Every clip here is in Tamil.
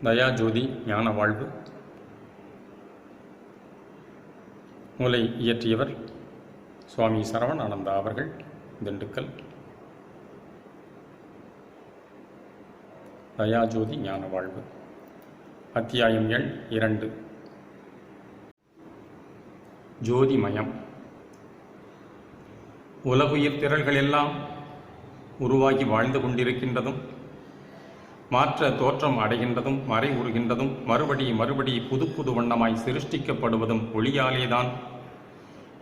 தயாஜோதி ஞான வாழ்வு. நூலை இயற்றியவர் சுவாமி சரவணானந்தா அவர்கள், திண்டுக்கல். தயாஜோதி ஞான வாழ்வு. அத்தியாயம் எண் 2. ஜோதிமயம். உலகுயிர் திரள்கள் எல்லாம் உருவாகி வாழ்ந்து கொண்டிருக்கின்றதும், மாற்ற தோற்றம் அடைகின்றதும், மறை உறுகின்றதும், மறுபடி புது புது வண்ணமாய் சிருஷ்டிக்கப்படுவதும் ஒளியாலேதான்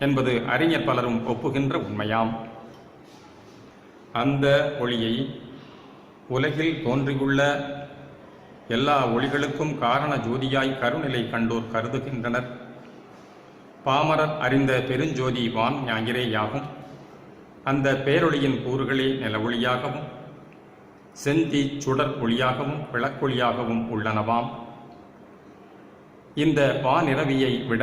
என்பது அறிஞர் பலரும் ஒப்புகின்ற உண்மையாம். அந்த ஒளியை உலகில் தோன்றியுள்ள எல்லா ஒளிகளுக்கும் காரண ஜோதியாய் கருநிலை கண்டோர் கருதுகின்றனர். பாமரர் அறிந்த பெருஞ்சோதி வான் ஞாயிறேயாகும். அந்த பேரொளியின் கூறுகளே நில ஒளியாகவும், செந்தி சுடர் ஒளியாகவும், விளக்கொளியாகவும் உள்ளனவாம். இந்த வானிரவியை விட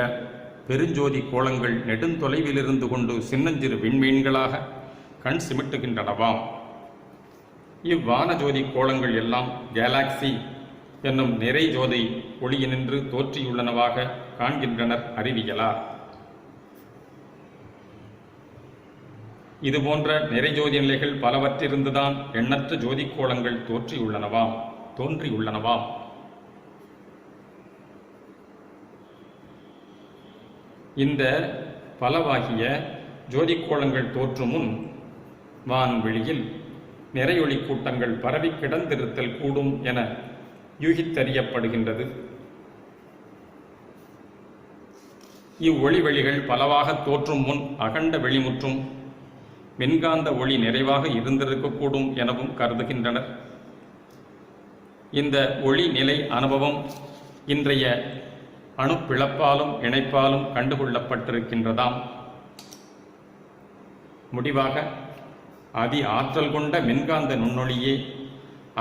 பெருஞ்சோதி கோலங்கள் நெடுந்தொலைவிலிருந்து கொண்டு சின்னஞ்சிறு விண்மீன்களாக கண் சிமிட்டுகின்றனவாம். இவ்வானஜோதி கோலங்கள் எல்லாம் கேலாக்சி என்னும் நிறை ஜோதி ஒளியினின்று தோற்றியுள்ளனவாக காண்கின்றனர் அறிவியலார். இதுபோன்ற நிறைஜோதி நிலைகள் பலவற்றிருந்துதான் எண்ணற்ற ஜோதி கோலங்கள் தோன்றியுள்ளனவாம். இந்த பலவாகிய ஜோதி கோலங்கள் தோற்றும் முன் வான்வெளியில் நிறையொளி கூட்டங்கள் பரவி கிடந்திருத்தல் கூடும் என யூகித்தறியப்படுகின்றது. இவ்வொளிவெளிகள் பலவாக தோற்றும் முன் அகண்ட வெளிமுற்றும் மின்காந்த ஒளி நிறைவாக இருந்திருக்கக்கூடும் எனவும் கருதுகின்றனர். இந்த ஒளி நிலை அனுபவம் இன்றைய அணுப்பிளப்பாலும் இணைப்பாலும் கண்டுகொள்ளப்பட்டிருக்கின்றதாம். முடிவாக அதி ஆற்றல் கொண்ட மின்காந்த நுண்ணொளியே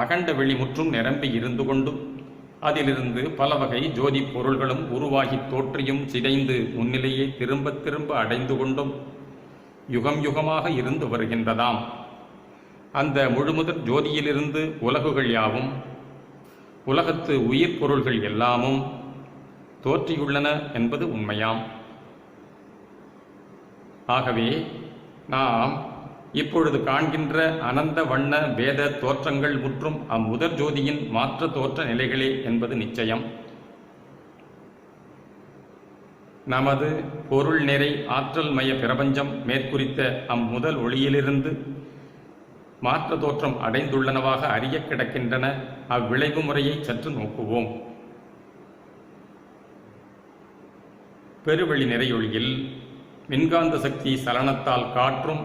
அகண்ட வெளிமுற்றும் நிரம்பி இருந்து கொண்டும், அதிலிருந்து பல வகை ஜோதி பொருள்களும் உருவாகி தோற்றியும் சிதைந்து முன்னிலையே திரும்ப திரும்ப அடைந்து கொண்டும் யுகம் யுகமாக இருந்து வருகின்றதாம். அந்த முழுமுதற் ஜோதியிலிருந்து உலகுகள் யாவும், உலகத்து உயிர் பொருள்கள் எல்லாமும் தோற்றியுள்ளன என்பது உண்மையாம். ஆகவே நாம் இப்பொழுது காண்கின்ற அனந்த வண்ண வேத தோற்றங்கள் முற்றும் அம்முதற் ஜோதியின் மாற்ற தோற்ற நிலைகளே என்பது நிச்சயம். நமது பொருள் நிறை ஆற்றல் மய பிரபஞ்சம் மேற்குறித்த அம்முதல் ஒளியிலிருந்து மாற்ற தோற்றம் அடைந்துள்ளனவாக அறிய கிடக்கின்றன. அவ்விளைவு முறையை சற்று நோக்குவோம். பெருவெளி நிறையொளியில் மின்காந்த சக்தி சலனத்தால் காற்றும்,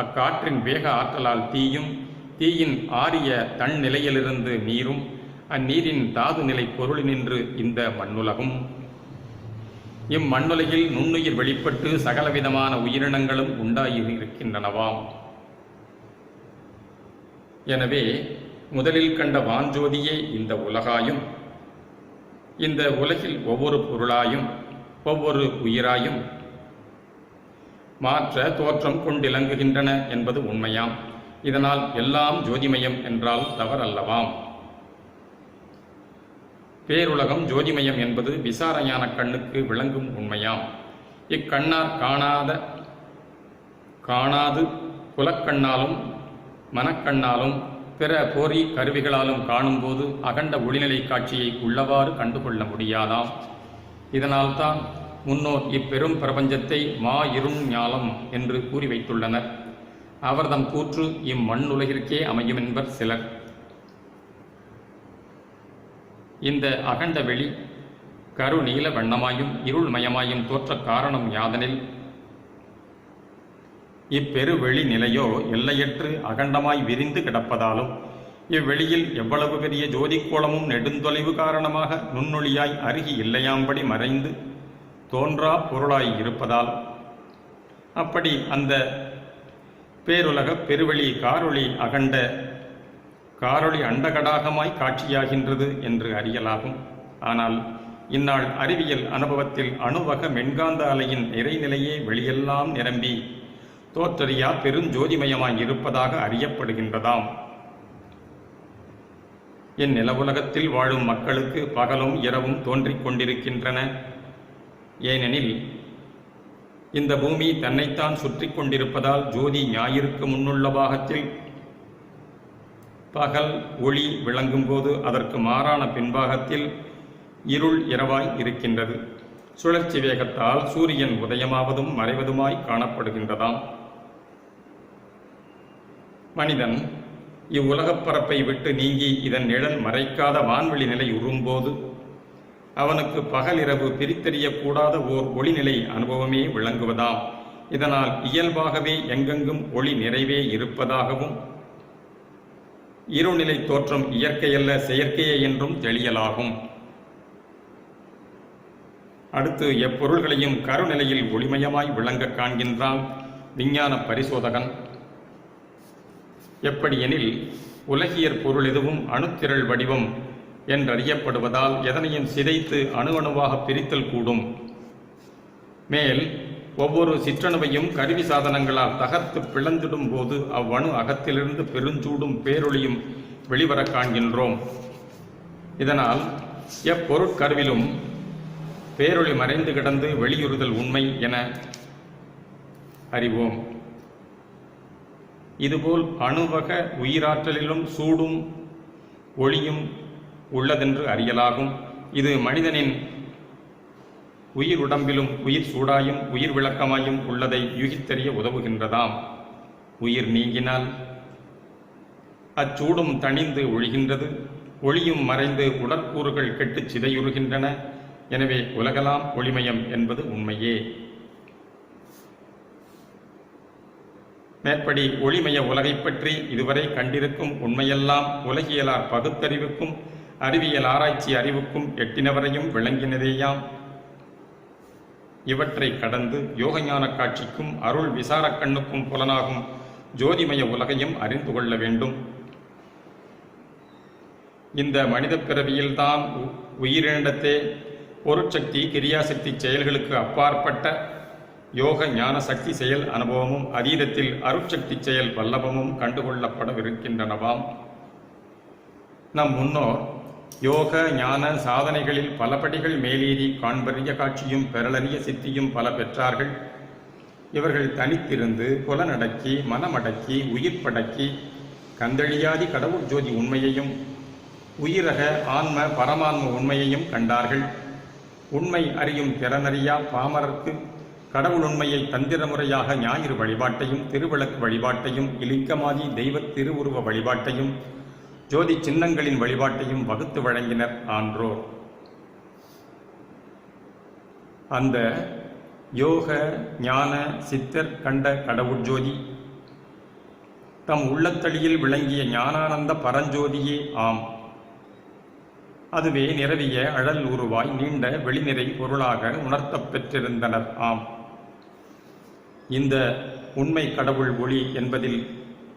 அக்காற்றின் வேக ஆற்றலால் தீயும், தீயின் ஆரிய தன் நிலையிலிருந்து நீரும், அந்நீரின் தாது நிலை பொருளினின்று இந்த மண்ணுலகும். இம்மண்ணுலகில் நுண்ணுயிர் வெளிப்பட்டு சகலவிதமான உயிரினங்களும் உண்டாகியிருக்கின்றனவாம். எனவே முதலில் கண்ட வான்ஜோதியே இந்த உலகாயும், இந்த உலகில் ஒவ்வொரு பொருளாயும் ஒவ்வொரு உயிராயும் மாற்ற தோற்றம் கொண்டிலங்குகின்றன என்பது உண்மையாம். இதனால் எல்லாம் ஜோதிமயம் என்றால் தவறல்லவாம். பேருலகம் ஜோதிமயம் என்பது விசாரஞான கண்ணுக்கு விளங்கும் உண்மையாம். இக்கண்ணார் காணாது புலக்கண்ணாலும் மனக்கண்ணாலும் பிற போரி கருவிகளாலும் காணும்போது அகண்ட ஒளிநிலை காட்சியை உள்ளவாறு கண்டுகொள்ள முடியாதாம். இதனால்தான் முன்னோர் இப்பெரும் பிரபஞ்சத்தை இருஞாலம் என்று கூறி வைத்துள்ளனர். அவர்தம் கூற்று இம்மண்ணுலகிற்கே அமையும் என்பர் சிலர். இந்த அகண்ட வெளி கருநீல வண்ணமாயும் இருள்மயமாயும் தோற்ற காரணம் யாதனில், இப்பெருவெளி நிலையோ எல்லையற்று அகண்டமாய் விரிந்து கிடப்பதாலும், இவ்வெளியில் எவ்வளவு பெரிய ஜோதிக்கோளமும் நெடுந்தொலைவு காரணமாக நுண்ணொளியாய் அருகி இல்லையாம்படி மறைந்து தோன்றா பொருளாய் இருப்பதால், அப்படி அந்த பேருலக பெருவெளி காரொளி அண்டகடாகமாய் காட்சியாகின்றது என்று அறியலாகும். ஆனால் இந்நாள் அறிவியல் அனுபவத்தில் அணுவக மென்காந்த அலையின் இறைநிலையே வெளியெல்லாம் நிரம்பி தோற்றறியா பெருஞ்சோதிமயமாய் இருப்பதாக அறியப்படுகின்றதாம். இந்நிலவுலகத்தில் வாழும் மக்களுக்கு பகலும் இரவும் தோன்றிக் கொண்டிருக்கின்றன. ஏனெனில் இந்த பூமி தன்னைத்தான் சுற்றி கொண்டிருப்பதால் ஜோதி ஞாயிற்கு முன்னுள்ள பாகத்தில் பகல் ஒளி விளங்கும் போது அதற்கு மாறான பின்பாகத்தில் இருள் இரவாய் இருக்கின்றது. சுழற்சி வேகத்தால் சூரியன் உதயமாவதும் மறைவதுமாய் காணப்படுகின்றதாம். மனிதன் இவ்வுலகப் பரப்பை விட்டு நீங்கி இதன் நிழல் மறைக்காத வான்வெளி நிலை உறும்போது அவனுக்கு பகல் இரவு பிரித்தறியக்கூடாத ஓர் ஒளிநிலை அனுபவமே விளங்குவதாம். இதனால் இயல்பாகவே எங்கெங்கும் ஒளி நிறைவே இருப்பதாகவும் இருநிலை தோற்றம் இயற்கையல்ல செயற்கையே என்றும் தெளியலாகும். அடுத்து எப்பொருள்களையும் கருநிலையில் ஒளிமயமாய் விளங்க காண்கின்றான் விஞ்ஞான பரிசோதகன். எப்படியெனில் உலகியற் பொருள் எதுவும் அணுத்திரள் வடிவம் என்றறியப்படுவதால் எதனையும் சிதைத்து அணு அணுவாக பிரித்தல் கூடும். மேல் ஒவ்வொரு சிற்றணுவையும் கருவி சாதனங்களால் தகர்த்து பிளந்திடும் போது அவ்வணு அகத்திலிருந்து பெருஞ்சூடும் பேரொளியும் வெளிவர காண்கின்றோம். இதனால் எப்பொருட்கருவிலும் பேரொளி மறைந்து கிடந்து வெளியுறுதல் உண்மை என அறிவோம். இதுபோல் அணுவக உயிராற்றலிலும் சூடும் ஒளியும் உள்ளதென்று அறியலாகும். இது மனிதனின் உயிர் உடம்பிலும் உயிர் சூடாயும் உயிர் விளக்கமாயும் உள்ளதை யூகித்தறிய உதவுகின்றதாம். உயிர் நீங்கினால் அச்சூடும் தணிந்து ஒழிகின்றது, ஒளியும் மறைந்து உடற்கூறுகள் கெட்டுச் சிதையுறுகின்றன. எனவே உலகலாம் ஒளிமயம் என்பது உண்மையே. மேற்படி ஒளிமய உலகை பற்றி இதுவரை கண்டிருக்கும் உண்மையெல்லாம் உலகியலார் பகுத்தறிவுக்கும் அறிவியல் ஆராய்ச்சி அறிவுக்கும் எட்டினவரையும் விளங்கினதேயாம். இவற்றை கடந்து யோகஞான காட்சிக்கும் அருள் விசாரக் கண்ணுக்கும் புலனாகும் ஜோதிமய உலகையும் அறிந்து கொள்ள வேண்டும். இந்த மனித பிறவியில்தான் உயிரினத்தே பொருட்சக்தி கிரியாசக்தி செயல்களுக்கு அப்பாற்பட்ட யோக ஞான சக்தி செயல் அனுபவமும் அதீதத்தில் அருட்சக்தி செயல் வல்லபமும் கண்டுகொள்ளப்படவிருக்கின்றனவாம். நம் முன்னோர் யோக ஞான சாதனைகளில் பல படிகள் மேலேறி காண்பறிய காட்சியும் பெறலறிய சித்தியும் பல பெற்றார்கள். இவர்கள் தனித்திருந்து புலனடக்கி மனமடக்கி உயிர் படக்கி கந்தழியாதி கடவுள் ஜோதி உண்மையையும் உயிரக ஆன்ம பரமான்ம உண்மையையும் கண்டார்கள். உண்மை அறியும் திறனறியா பாமரர்க்கு கடவுள் உண்மையை தந்திர முறையாக ஞாயிறு வழிபாட்டையும் திருவிளக்கு வழிபாட்டையும் இலிங்கமாதி தெய்வ திருவுருவ வழிபாட்டையும் ஜோதி சின்னங்களின் வழிபாட்டையும் வகுத்து வழங்கினர் ஆன்றோர். அந்த யோக ஞான சித்தர் கண்ட கடவுள் ஜோதி தம் உள்ளத்தளியில் விளங்கிய ஞானானந்த பரஞ்சோதியே ஆம். அதுவே நிறவிய அழல் உருவாய் நீண்ட வெளிநிறை பொருளாக உணர்த்தப் பெற்றிருந்தனர் ஆம். இந்த உண்மை கடவுள் ஒளி என்பதில்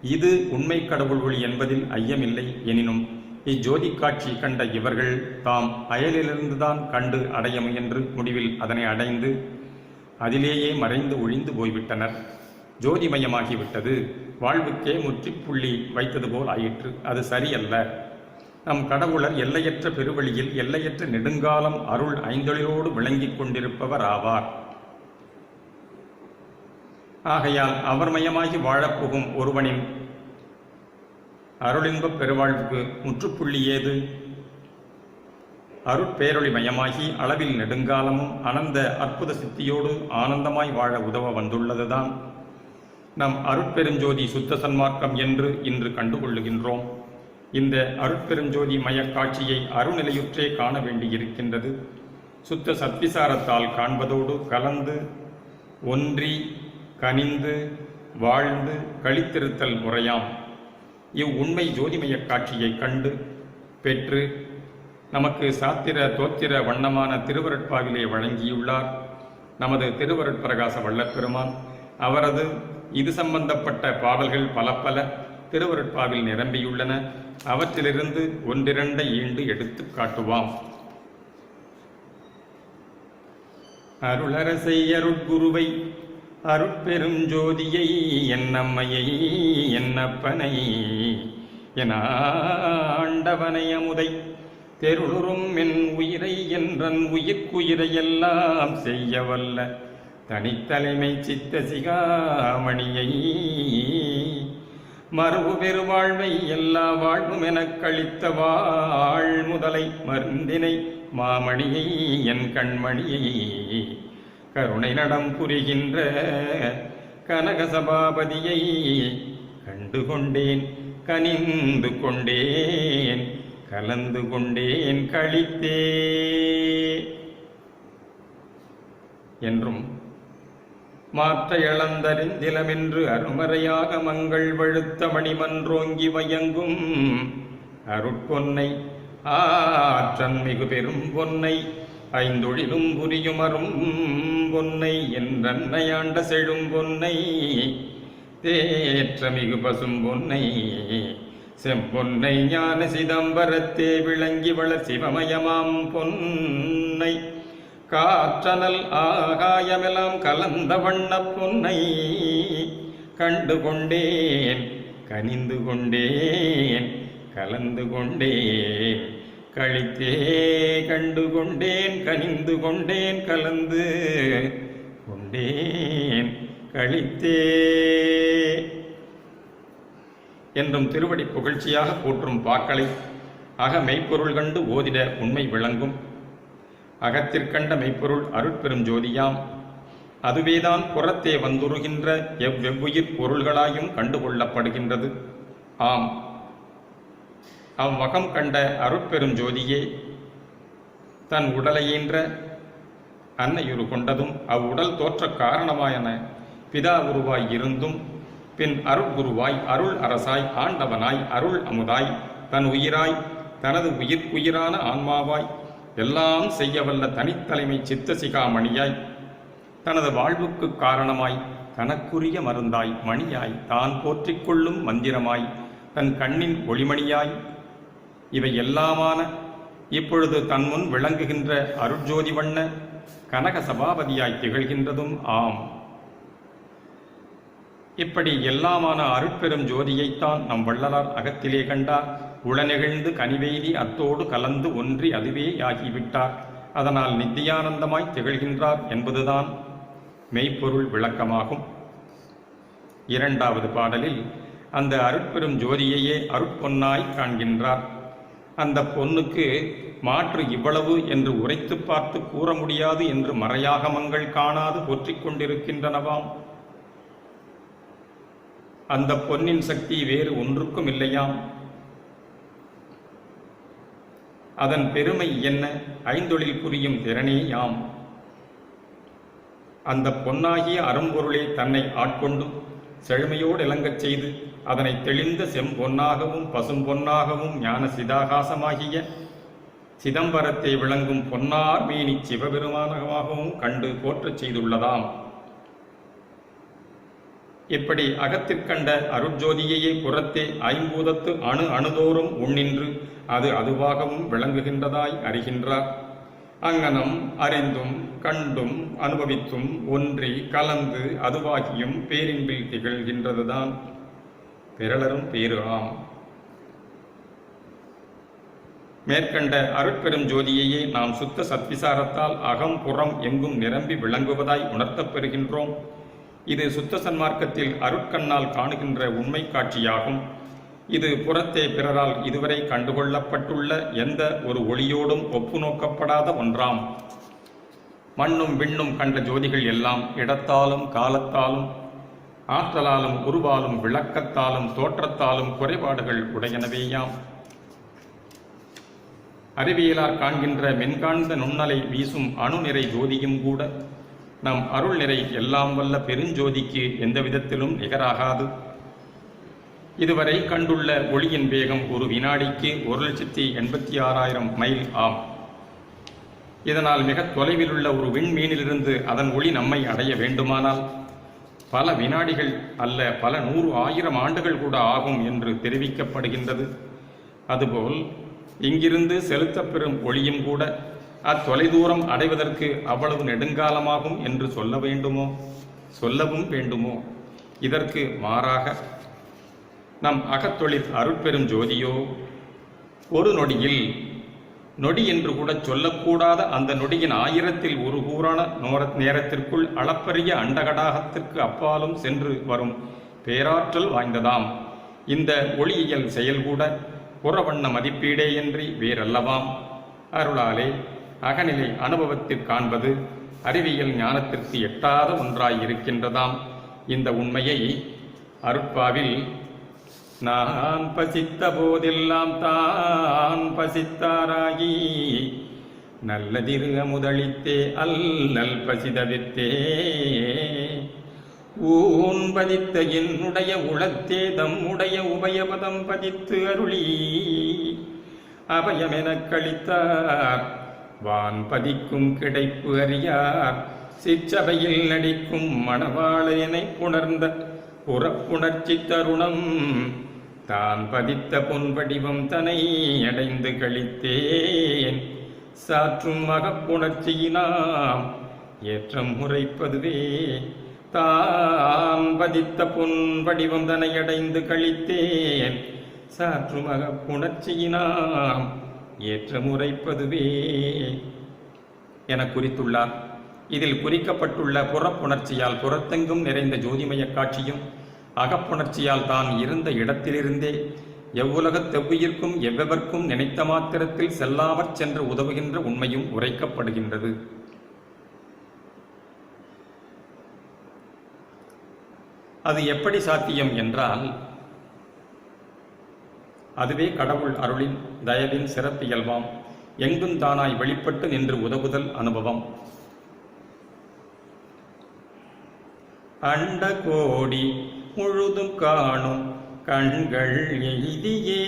இது உண்மை கடவுள் ஒளி என்பதில் ஐயமில்லை. எனினும் இஜோதி காட்சி கண்ட இவர்கள் தாம் அயலிலிருந்துதான் கண்டு அடைய முயன்று முடிவில் அதனை அடைந்து அதிலேயே மறைந்து ஒழிந்து போய்விட்டனர். ஜோதிமயமாகிவிட்டது. வாழ்வுக்கே முற்றுப்புள்ளி வைத்தது போல் ஆயிற்று. அது சரியல்ல. நம் கடவுளர் எல்லையற்ற பெருவழியில் எல்லையற்ற நெடுங்காலம் அருள் ஐந்தொழிலோடு விளங்கிக் கொண்டிருப்பவர் ஆவார். ஆகையால் அவர் மயமாகி வாழப்போகும் ஒருவனின் அருளின்பப் பெருவாழ்வுக்கு முற்றுப்புள்ளி ஏது? அருட்பேரொளி மயமாகி அளவில் நெடுங்காலமும் அனந்த அற்புத சித்தியோடு ஆனந்தமாய் வாழ உதவ வந்துள்ளதுதான் நம் அருட்பெருஞ்சோதி சுத்த சன்மார்க்கம் என்று இன்று கண்டுகொள்ளுகின்றோம். இந்த அருட்பெருஞ்சோதி மய காட்சியை அருநிலையுற்றே காண வேண்டியிருக்கின்றது. சுத்த சத்விசாரத்தால் காண்பதோடு கலந்து ஒன்றி கனிந்து வாழ்ந்து கழித்திருத்தல் முறையாம். இவ்வுண்மை ஜோதிமய காட்சியை கண்டு பெற்று நமக்கு சாத்திர தோத்திர வண்ணமான திருவருட்பாவிலே வழங்கியுள்ளார் நமது திருவருட்பிரகாச வள்ளற்பெருமான். அவரது இது சம்பந்தப்பட்ட பாடல்கள் பல பல திருவருட்பாவில் நிரம்பியுள்ளன. அவற்றிலிருந்து ஒன்றிரண்டை ஈண்டு எடுத்து காட்டுவாம். அருளரசை அருட்குருவை அருட்பெருஞ்சோதியை என்னம்மையை என்னப்பனை என ஆண்டவனை அமுதை தெருளுறும் என் உயிரை என்றன் உயிர்க்குயிரையெல்லாம் செய்ய வல்ல தனித்தலைமை சித்த சிகாமணியை மறுவு பெருவாழ்வை எல்லா வாழ்வும் எனக் கழித்த வாழ் முதலை மருந்தினை மாமணியை என் கண்மணியை கருணை நடம் புரிகின்ற கனகசபாபதியை கண்டு கொண்டேன் கனிந்து கொண்டேன் கலந்து கொண்டேன் கழித்தே என்றும் மாற்ற இழந்தறிந்திலமென்று அருமறையாக மங்கள் வழுத்த மணிமன்றோங்கி வயங்கும் அருட்பொன்னை ஆற்றன் மிகு பெரும் பொன்னை ஐந்தொழிலும் புரியுமரும் பொன்னை என்றன்னையாண்ட செழும் பொன்னை தேற்ற மிகு பசும் பொன்னை செம்பொன்னை ஞான சிதம்பரத்தே விளங்கி வளர் சிவமயமாம் பொன்னை காற்றனல் ஆகாயமெல்லாம் கலந்த வண்ண பொன்னை கண்டு கொண்டேன் கனிந்து கொண்டேன் கலந்து கொண்டேன் கழித்தே கண்டு கொண்டேன் கனிந்து கொண்டேன் கலந்து கொண்டேன் கழித்தே என்றும் திருவடி புகழ்ச்சியாக போற்றும் பாக்களை அக மெய்ப்பொருள் கண்டு ஓதிட உண்மை விளங்கும். அகத்திற்கண்ட மெய்ப்பொருள் அருட்பெரும் ஜோதியாம். அதுவேதான் புறத்தே வந்துருகின்ற எவ்வெவ்வுயிர் பொருள்களாயும் கண்டுகொள்ளப்படுகின்றது. ஆம், அவ்வகம் கண்ட அருட்பெரும் ஜோதியே தன் உடலையீன்ற அன்னையுரு கொண்டதும் அவ்வுடல் தோற்ற காரணமாயன பிதா உருவாய் இருந்தும் பின் அருட்குருவாய் அருள் அரசாய் ஆண்டவனாய் அருள் அமுதாய் தன் உயிராய் தனது உயிர்க்குயிரான ஆன்மாவாய் எல்லாம் செய்யவல்ல தனித்தலைமை சித்த சிகாமணியாய் தனது வாழ்வுக்கு காரணமாய் தனக்குரிய மருந்தாய் மணியாய் தான் போற்றிக்கொள்ளும் மந்திரமாய் தன் கண்ணின் ஒளிமணியாய் இவை எல்லாமான இப்பொழுது தன்முன் விளங்குகின்ற அருட்ஜோதி வண்ண கனக சபாபதியாய் திகழ்கின்றதும் ஆம். இப்படி எல்லாமான அருட்பெரும் ஜோதியைத்தான் நம் வள்ளலார் அகத்திலே கண்டார். உளநெகிழ்ந்து கனிவெய்தி அத்தோடு கலந்து ஒன்றி அதுவே ஆகிவிட்டார். அதனால் நித்தியானந்தமாய் திகழ்கின்றார் என்பதுதான் மெய்ப்பொருள் விளக்கமாகும். இரண்டாவது பாடலில் அந்த அருட்பெரும் ஜோதியையே அருட்பொன்னாய் காண்கின்றார். அந்த பொன்னுக்கு மாற்று இவ்வளவு என்று உரைத்து பார்த்து கூற முடியாது என்று மறையாகமங்கள் காணாது போற்றிக் கொண்டிருக்கின்றனவாம். அந்த பொன்னின் சக்தி வேறு ஒன்றுக்கும் இல்லையாம். அதன் பெருமை என்ன? ஐந்தொழில் புரியும் திறனேயாம். அந்த பொன்னாகிய அரும்பொருளே தன்னை ஆட்கொண்டு செழுமையோடு இலங்கச் செய்து அதனை தெளிந்த செம்பொன்னாகவும் பசும் பொன்னாகவும் ஞான சிதாகாசமாகிய சிதம்பரத்தை விளங்கும் பொன்னார் மேனி சிவபெருமானமாகவும் கண்டு போற்றச் செய்துள்ளதாம். இப்படி அகத்திற்கண்ட அருட்ஜோதியையே புறத்தே ஐம்பூதத்து அணு அணுதோறும் உண்ணின்று அது அதுவாகவும் விளங்குகின்றதாய் அறிகின்றார். அங்கனம் அறிந்தும் கண்டும் அனுபவித்தும் ஒன்றி கலந்து அதுவாகியும் பேரின்பில் திகழ்கின்றதுதான் பிறலரும் பேரு ஆம். மேற்கண்ட அருட்பெரும் ஜோதியையே நாம் சுத்த சத்விசாரத்தால் அகம் புறம் எங்கும் நிரம்பி விளங்குவதாய் உணர்த்தப் பெறுகின்றோம். இது சுத்த சன்மார்க்கத்தில் அருட்கண்ணால் காணுகின்ற உண்மை காட்சியாகும். இது புறத்தே பிறரால் இதுவரை கண்டுகொள்ளப்பட்டுள்ள எந்த ஒரு ஒளியோடும் ஒப்பு நோக்கப்படாத ஒன்றாம். மண்ணும் விண்ணும் கண்ட ஜோதிகள் எல்லாம் இடத்தாலும் காலத்தாலும் ஆற்றலாலும் உருவாலும் விளக்கத்தாலும் தோற்றத்தாலும் குறைபாடுகள் உடையனவேயாம். அறிவியலார் காண்கின்ற மென்காண்ந்த நுண்ணலை வீசும் அணு நிறை ஜோதியும் கூட நம் அருள் நிறை எல்லாம் வல்ல பெருஞ்சோதிக்கு எந்த விதத்திலும் நிகராகாது. இதுவரை கண்டுள்ள ஒளியின் வேகம் ஒரு வினாடிக்கு 1,86,000 மைல் ஆம். இதனால் மிக தொலைவில் உள்ள ஒரு விண்மீனிலிருந்து அதன் ஒளி நம்மை அடைய வேண்டுமானால் பல வினாடிகள் அல்ல பல 100,000 ஆண்டுகள் கூட ஆகும் என்று தெரிவிக்கப்படுகின்றது. அதுபோல் இங்கிருந்து செலுத்தப்பெறும் ஒளியும் கூட அத்தொலைதூரம் அடைவதற்கு அவ்வளவு நெடுங்காலமாகும் என்று சொல்ல வேண்டுமோ? சொல்லவும் வேண்டுமோ? இதற்கு மாறாக நம் அகத்தொழில் அருட்பெரும் ஜோதியோ ஒரு நொடியில், நொடி என்று கூட சொல்லக்கூடாத அந்த நொடியின் 1000ல் ஒரு கூறான நேரத்திற்குள் அளப்பரிய அண்டகடாகத்திற்கு அப்பாலும் சென்று வரும் பேராற்றல் வாய்ந்ததாம். இந்த ஒளியியல் செயல்கூட புறவண்ண மதிப்பீடேயன்றி வேறல்லவாம். அருளாலே அகநிலை அனுபவத்தில் காண்பது அறிவியல் ஞானத்திற்கு எட்டாத ஒன்றாயிருக்கின்றதாம். இந்த உண்மையை அருட்பாவில் நான் பசித்த போதெல்லாம் தான் பசித்தாராகி நல்லதிரு அமுதளித்தே அல்லல் பசிதவித்தே ஊன் பதித்த என்னுடைய உளத்தே தம்முடைய உபயபதம் பதித்து அருளி அபயமெனக் கழித்தார். வான் பதிக்கும் கிடைப்பு அறியார் சிற்றபையில் நடிக்கும் மணவாளையனை புணர்ந்த புறப்புணர்ச்சி தருணம் தான் பதித்த பொன்படிவம் தனை அடைந்து கழித்தேன். சாற்றும் மகப்புணர்ச்சியினாம் ஏற்றம் முறைப்பதுவே தான் பதித்த பொன்படிவம் தனை அடைந்து கழித்தேன். சாற்று மகப்புணர்ச்சியினாம் ஏற்றம் உரைப்பதுவே என குறித்துள்ளார். இதில் குறிக்கப்பட்டுள்ள புறப்புணர்ச்சியால் புறத்தெங்கும் நிறைந்த ஜோதிமய காட்சியும் அகப்புணர்ச்சியால் தான் இருந்த இடத்திலிருந்தே எவ்வுலகத் தெவ்வுயிர்க்கும் எவ்வெவர்க்கும் நினைத்த மாத்திரத்தில் செல்லாமற் சென்று உதவுகின்ற உண்மையும் உரைக்கப்படுகின்றது. அது எப்படி சாத்தியம் என்றால், அதுவே கடவுள் அருளின் தயவின் சிறப்பியல்பாம். எங்கும் தானாய் வெளிப்பட்டு நின்று உதவுதல் அனுபவம். அண்ட கோடி முழுதும் காணும் கண்கள் எய்தியே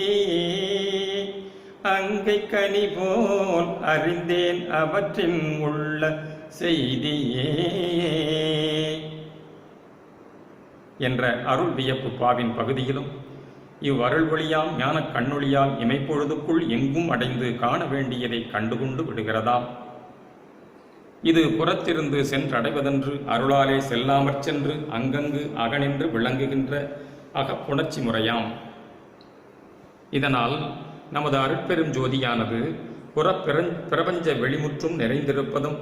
அங்கை கனி போல் அறிந்தேன் அவற்றின் உள்ள செய்தியே என்ற அருள் வியப்பு பாவின் பகுதியிலும் இவ்வருள் ஒளியாம் ஞான கண்ணொளியால் இமைப்பொழுதுக்குள் எங்கும் அடைந்து காண வேண்டியதை கண்டுகொண்டு விடுகிறதாம். இது புறத்திருந்து சென்றடைவதென்று அருளாலே செல்லாமற் சென்று அங்கங்கு அகனின்று விளங்குகின்ற அகப்புணர்ச்சி முறையாம். இதனால் நமது அருட்பெரும் ஜோதியானது பிரபஞ்ச வெளிமுற்றும் நிறைந்திருப்பதும்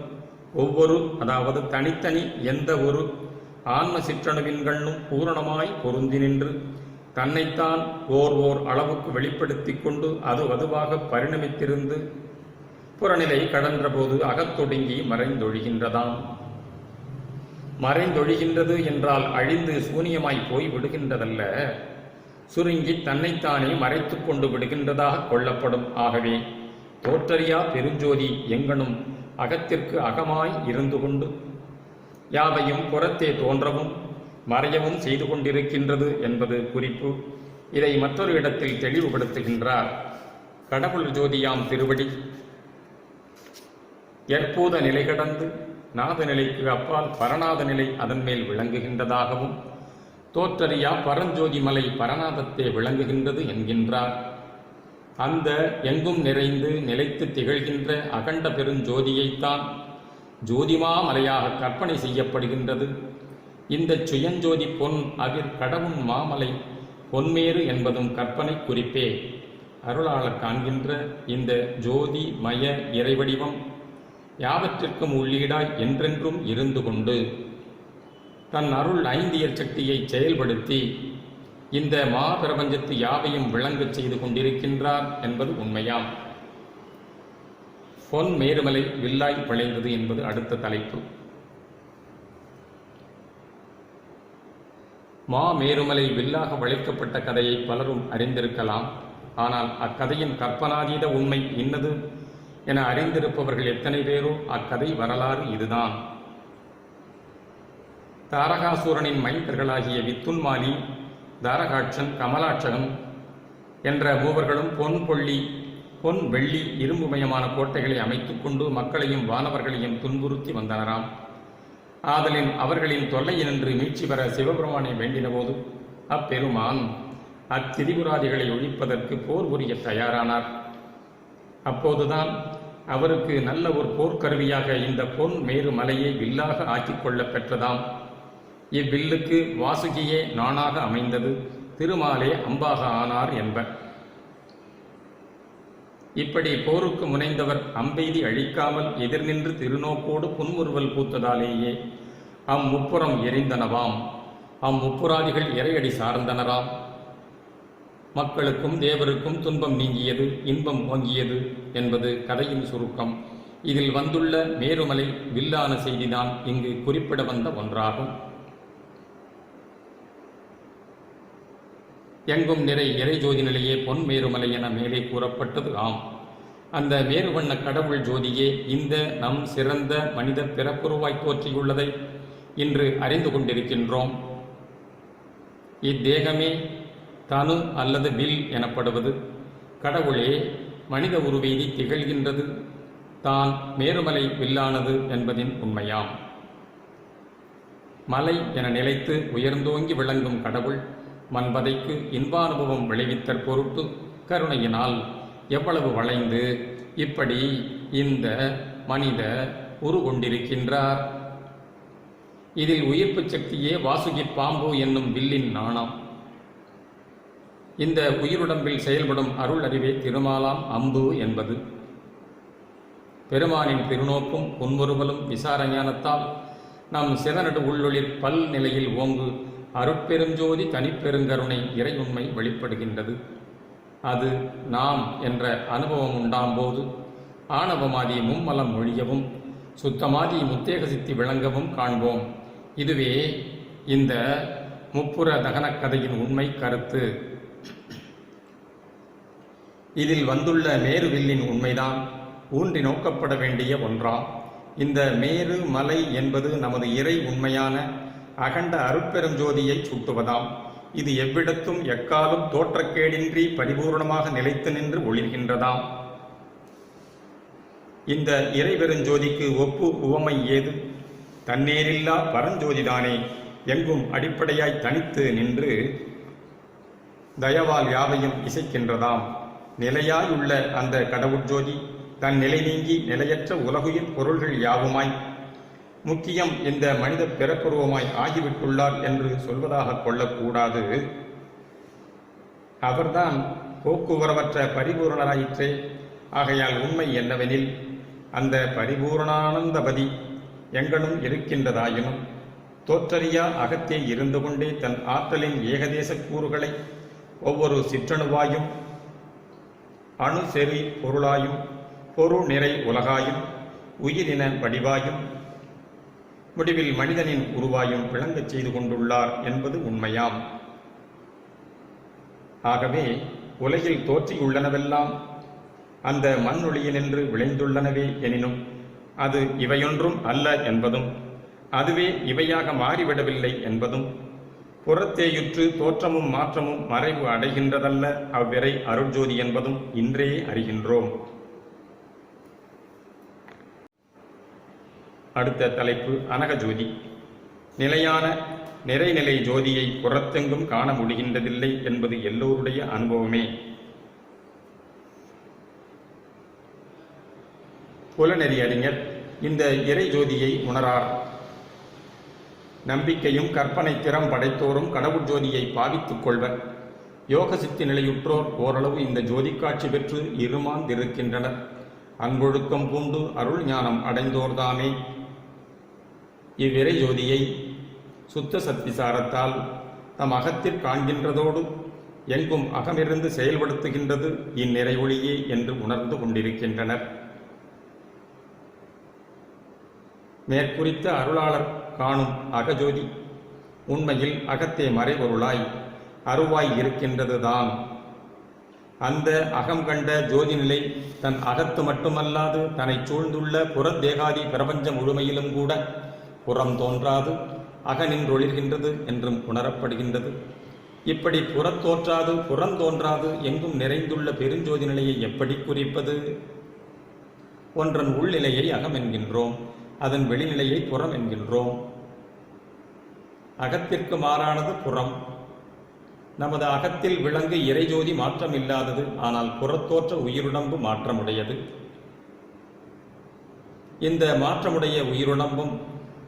ஒவ்வொரு, அதாவது தனித்தனி எந்த ஒரு ஆன்ம சிற்றணுவின்கண்ணும் பூரணமாய் பொருந்தி நின்று தன்னைத்தான் ஓர் அளவுக்கு வெளிப்படுத்தி கொண்டு அதுவாக பரிணமித்திருந்து புறநிலை கடன்ற போது அகத்தொடுங்கி மறைந்தொழிகின்றதாம். மறைந்தொழிகின்றது என்றால் அழிந்து சூனியமாய் போய் விடுகின்றதல்ல, சுருங்கி தன்னைத்தானே மறைத்து கொண்டு விடுகின்றதாக கொள்ளப்படும். ஆகவே தோற்றறியா பெருஞ்சோதி எங்கனும் அகத்திற்கு அகமாய் இருந்து கொண்டு யாவையும் புறத்தே தோன்றவும் மறையவும் செய்து கொண்டிருக்கின்றது என்பது குறிப்பு. இதை மற்றொரு இடத்தில் தெளிவுபடுத்துகின்றார். கடவுள் ஜோதியாம் திருவடி ஏற்பூத நிலை கடந்து நாத நிலைக்கு அப்பால் பரநாத நிலை அதன் மேல் விளங்குகின்றதாகவும் தோற்றறியா பரஞ்சோதி மலை பரநாதத்தே விளங்குகின்றது என்கின்றார். அந்த எங்கும் நிறைந்து நிலைத்து திகழ்கின்ற அகண்ட பெருஞ்சோதியைத்தான் ஜோதிமாமலையாக கற்பனை செய்யப்படுகின்றது. இந்த சுயஞ்சோதி பொன் அவிர் கடவுள் மாமலை பொன்மேறு என்பதும் கற்பனை குறிப்பே. அருளாளர் காண்கின்ற இந்த ஜோதி மய இறைவடிவம் யாவற்றிற்கும் உள்ளீடாய் என்றென்றும் இருந்து கொண்டு தன் அருள் 5 சக்தியை செயல்படுத்தி இந்த பிரபஞ்சத்து யாவையும் விளங்கச் செய்து கொண்டிருக்கின்றார் என்பது உண்மையாம். பொன் மேருமலை வில்லாய் விளைந்தது என்பது அடுத்த தலைப்பு. மேருமலை வில்லாக வளைக்கப்பட்ட கதையை பலரும் அறிந்திருக்கலாம். ஆனால் அக்கதையின் கற்பனாதீத உண்மை இன்னது என அறிந்திருப்பவர்கள் எத்தனை பேரோ அக்கதை வரலாறு இதுதான். தாரகாசூரனின் மைந்தர்களாகிய வித்துன்மாலி, தாரகாட்சன், கமலாட்சகன் என்ற மூவர்களும் பொன் வெள்ளி இரும்புமயமான கோட்டைகளை அமைத்துக் கொண்டு மக்களையும் வானவர்களையும் துன்புறுத்தி வந்தனராம். ஆதலின் அவர்களின் தொல்லையினின்று மீட்சி பெற சிவபெருமானை வேண்டினபோது அப்பெருமான் அத்திரிபுராதிகளை ஒழிப்பதற்கு போர் புரிய தயாரானார். அப்போதுதான் அவருக்கு நல்ல ஒரு போர்க்கருவியாக இந்த பொன் மேரு மலையை வில்லாக ஆக்கிக் கொள்ள பெற்றதாம். இவ்வில்லுக்கு வாசுகியே நானாக அமைந்தது. திருமாலே அம்பாக ஆனார் என்பர். இப்படி போருக்கு முனைந்தவர் அம்பெய்தி அழிக்காமல் எதிர்நின்று திருநோக்கோடு புன்முறுவல் பூத்ததாலேயே அம்முப்புறம் எரிந்தனவாம். அம்முப்புராதிகள் இறையடி சார்ந்தனராம். மக்களுக்கும் தேவருக்கும் துன்பம் நீங்கியது, இன்பம் ஓங்கியது என்பது கதையின் சுருக்கம். இதில் வந்துள்ள மேருமலை வில்லான செய்திதான் இங்கு குறிப்பிட வந்த ஒன்றாகும். எங்கும் நிறை இறை ஜோதி நிலையே பொன் மேருமலை என மேலே கூறப்பட்டது ஆம். அந்த மேருவண்ண கடவுள் ஜோதியே இந்த நம் சிறந்த மனித பிறப்புருவாய் தோற்றியுள்ளதை இன்று அறிந்து கொண்டிருக்கின்றோம். இத்தேகமே தனு அல்லது வில் எனப்படுவது. கடவுளே மனித உருவெய்தி திகழ்கின்றது தான் மேருமலை வில்லானது என்பதின் உண்மையாம். மலை என நிலைத்து உயர்ந்தோங்கி விளங்கும் கடவுள் மன்பதைக்கு இன்பானுபவம் விளைவித்தற் பொருட்டு கருணையினால் எவ்வளவு வளைந்து இப்படி இந்த மனித உருகொண்டிருக்கின்றார். இதில் உயிர்ப்பு சக்தியே வாசுகி பாம்பு என்னும் வில்லின் நாணம். இந்த உயிருடம்பில் செயல்படும் அருள் அறிவே திருமாலாம் அம்பு என்பது. பெருமானின் திருநோக்கும் புன்முறுவலும் விசாரஞானத்தால் நம் சிறநடு உள்ளொளிர் பல் நிலையில் ஓங்கு அருட்பெருஞ்சோதி தனிப்பெருங்கருணை இறை உண்மை வெளிப்படுகின்றது. அது நாம் என்ற அனுபவம் உண்டாம்போது ஆணவமாதி மும்மலம் ஒழியவும் சுத்தமாதி முத்தேக சித்தி விளங்கவும் காண்போம். இதுவே இந்த முப்புற தகன கதையின் உண்மை கருத்து. இதில் வந்துள்ள மேருவில்லின் உண்மைதான் ஊன்றி நோக்கப்பட வேண்டிய ஒன்றாம். இந்த மேரு மலை என்பது நமது இறை உண்மையான அகண்ட அருட்பெருஞ்சோதியை சூட்டுவதாம். இது எவ்விடத்தும் எக்காலும் தோற்றக்கேடின்றி பரிபூர்ணமாக நிலைத்து நின்று ஒளிர்கின்றதாம். இந்த இறைபெருஞ்சோதிக்கு ஒப்பு உவமை ஏது? தன்னேரில்லா பரஞ்சோதிதானே எங்கும் அடிப்படையாய் தனித்து நின்று தயவால் யாவையும் இசைக்கின்றதாம். நிலையாயுள்ள அந்த கடவுட்ஜோதி தன் நிலை நீங்கி நிலையற்ற உலகுயின் பொருள்கள் யாவுமாய் முக்கியம் இந்த மனித பிறப்புருவமாய் ஆகிவிட்டுள்ளார் என்று சொல்வதாக கொள்ளக்கூடாது. அவர்தான் போக்குவரவற்ற பரிபூரணராயிற்றே. ஆகையால் உண்மை என்னவெனில் அந்த பரிபூரணானந்தபதி எங்களும் இருக்கின்றதாயினும் தோற்றறியா அகத்தே இருந்து கொண்டே தன் ஆற்றலின் ஏகதேச கூறுகளை ஒவ்வொரு சிற்றணுவாயும் அணு செறி பொருளாயும் பொரு நிறை உலகாயும் உயிரின வடிவாயும் முடிவில் மனிதனின் உருவாயும் விளங்கச் செய்து கொண்டுள்ளார் என்பது உண்மையாம். ஆகவே உலகில் தோற்றியுள்ளனவெல்லாம் அந்த மண்ணொளியினின்று விளைந்துள்ளனவே எனினும் அது இவையொன்றும் அல்ல என்பதும் அதுவே இவையாக மாறிவிடவில்லை என்பதும் புறத்தேயுற்று தோற்றமும் மாற்றமும் மறைவு அடைகின்றதல்ல அவ்விறை அருட்ஜோதி என்பதும் இன்றே அறிகின்றோம். அடுத்த தலைப்பு அனகஜோதி. நிலையான நிறைநிலை ஜோதியை புறத்தெங்கும் காண முடிகின்றதில்லை என்பது எல்லோருடைய அனுபவமே. புலனெறி அறிஞர் இந்த இறை ஜோதியை உணரார். நம்பிக்கையும் கற்பனை திறம் படைத்தோரும் கடவுள் ஜோதியை பாவித்துக் கொள்வர். யோக சித்தி நிலையுற்றோர் ஓரளவு இந்த ஜோதி காட்சி பெற்று இருமாந்திருக்கின்றனர். அன்பொழுக்கம் பூண்டு அருள் ஞானம் அடைந்தோர்தாமே இவ்விறை ஜோதியை சுத்த சத்விசாரத்தால் தம் அகத்தில் காண்கின்றதோடு எங்கும் அகமிருந்து செயல்படுத்துகின்றது இந்நிறை ஒளியே என்று உணர்ந்து கொண்டிருக்கின்றனர். மேற்குறித்த அருளாளர் காணும் அகஜோதி உண்மையில் அகத்தே மறைபொருளாய் அருவாய் இருக்கின்றதுதான். அந்த அகம் கண்ட ஜோதி நிலை தன் அகத்து மட்டுமல்லாது தன்னை சூழ்ந்துள்ள புறத்தேகாதி பிரபஞ்ச முழுமையிலும் கூட புறம் தோன்றாது அகநின்றொழிர்கின்றது என்றும் உணரப்படுகின்றது. இப்படி புறத்தோற்றாது புறந்தோன்றாது எங்கும் நிறைந்துள்ள பெருஞ்சோதி நிலையை எப்படி குறிப்பது? ஒன்றன் உள்நிலையை அகம் என்கின்றோம், அதன் வெளிநிலையை புறம் என்கின்றோம். அகத்திற்கு மாறானது புறம். நமது அகத்தில் விளங்கு இறைஜோதி மாற்றமில்லாதது, ஆனால் புறத்தோற்ற உயிருடம்பு மாற்றமுடையது. இந்த மாற்றமுடைய உயிருடம்பும்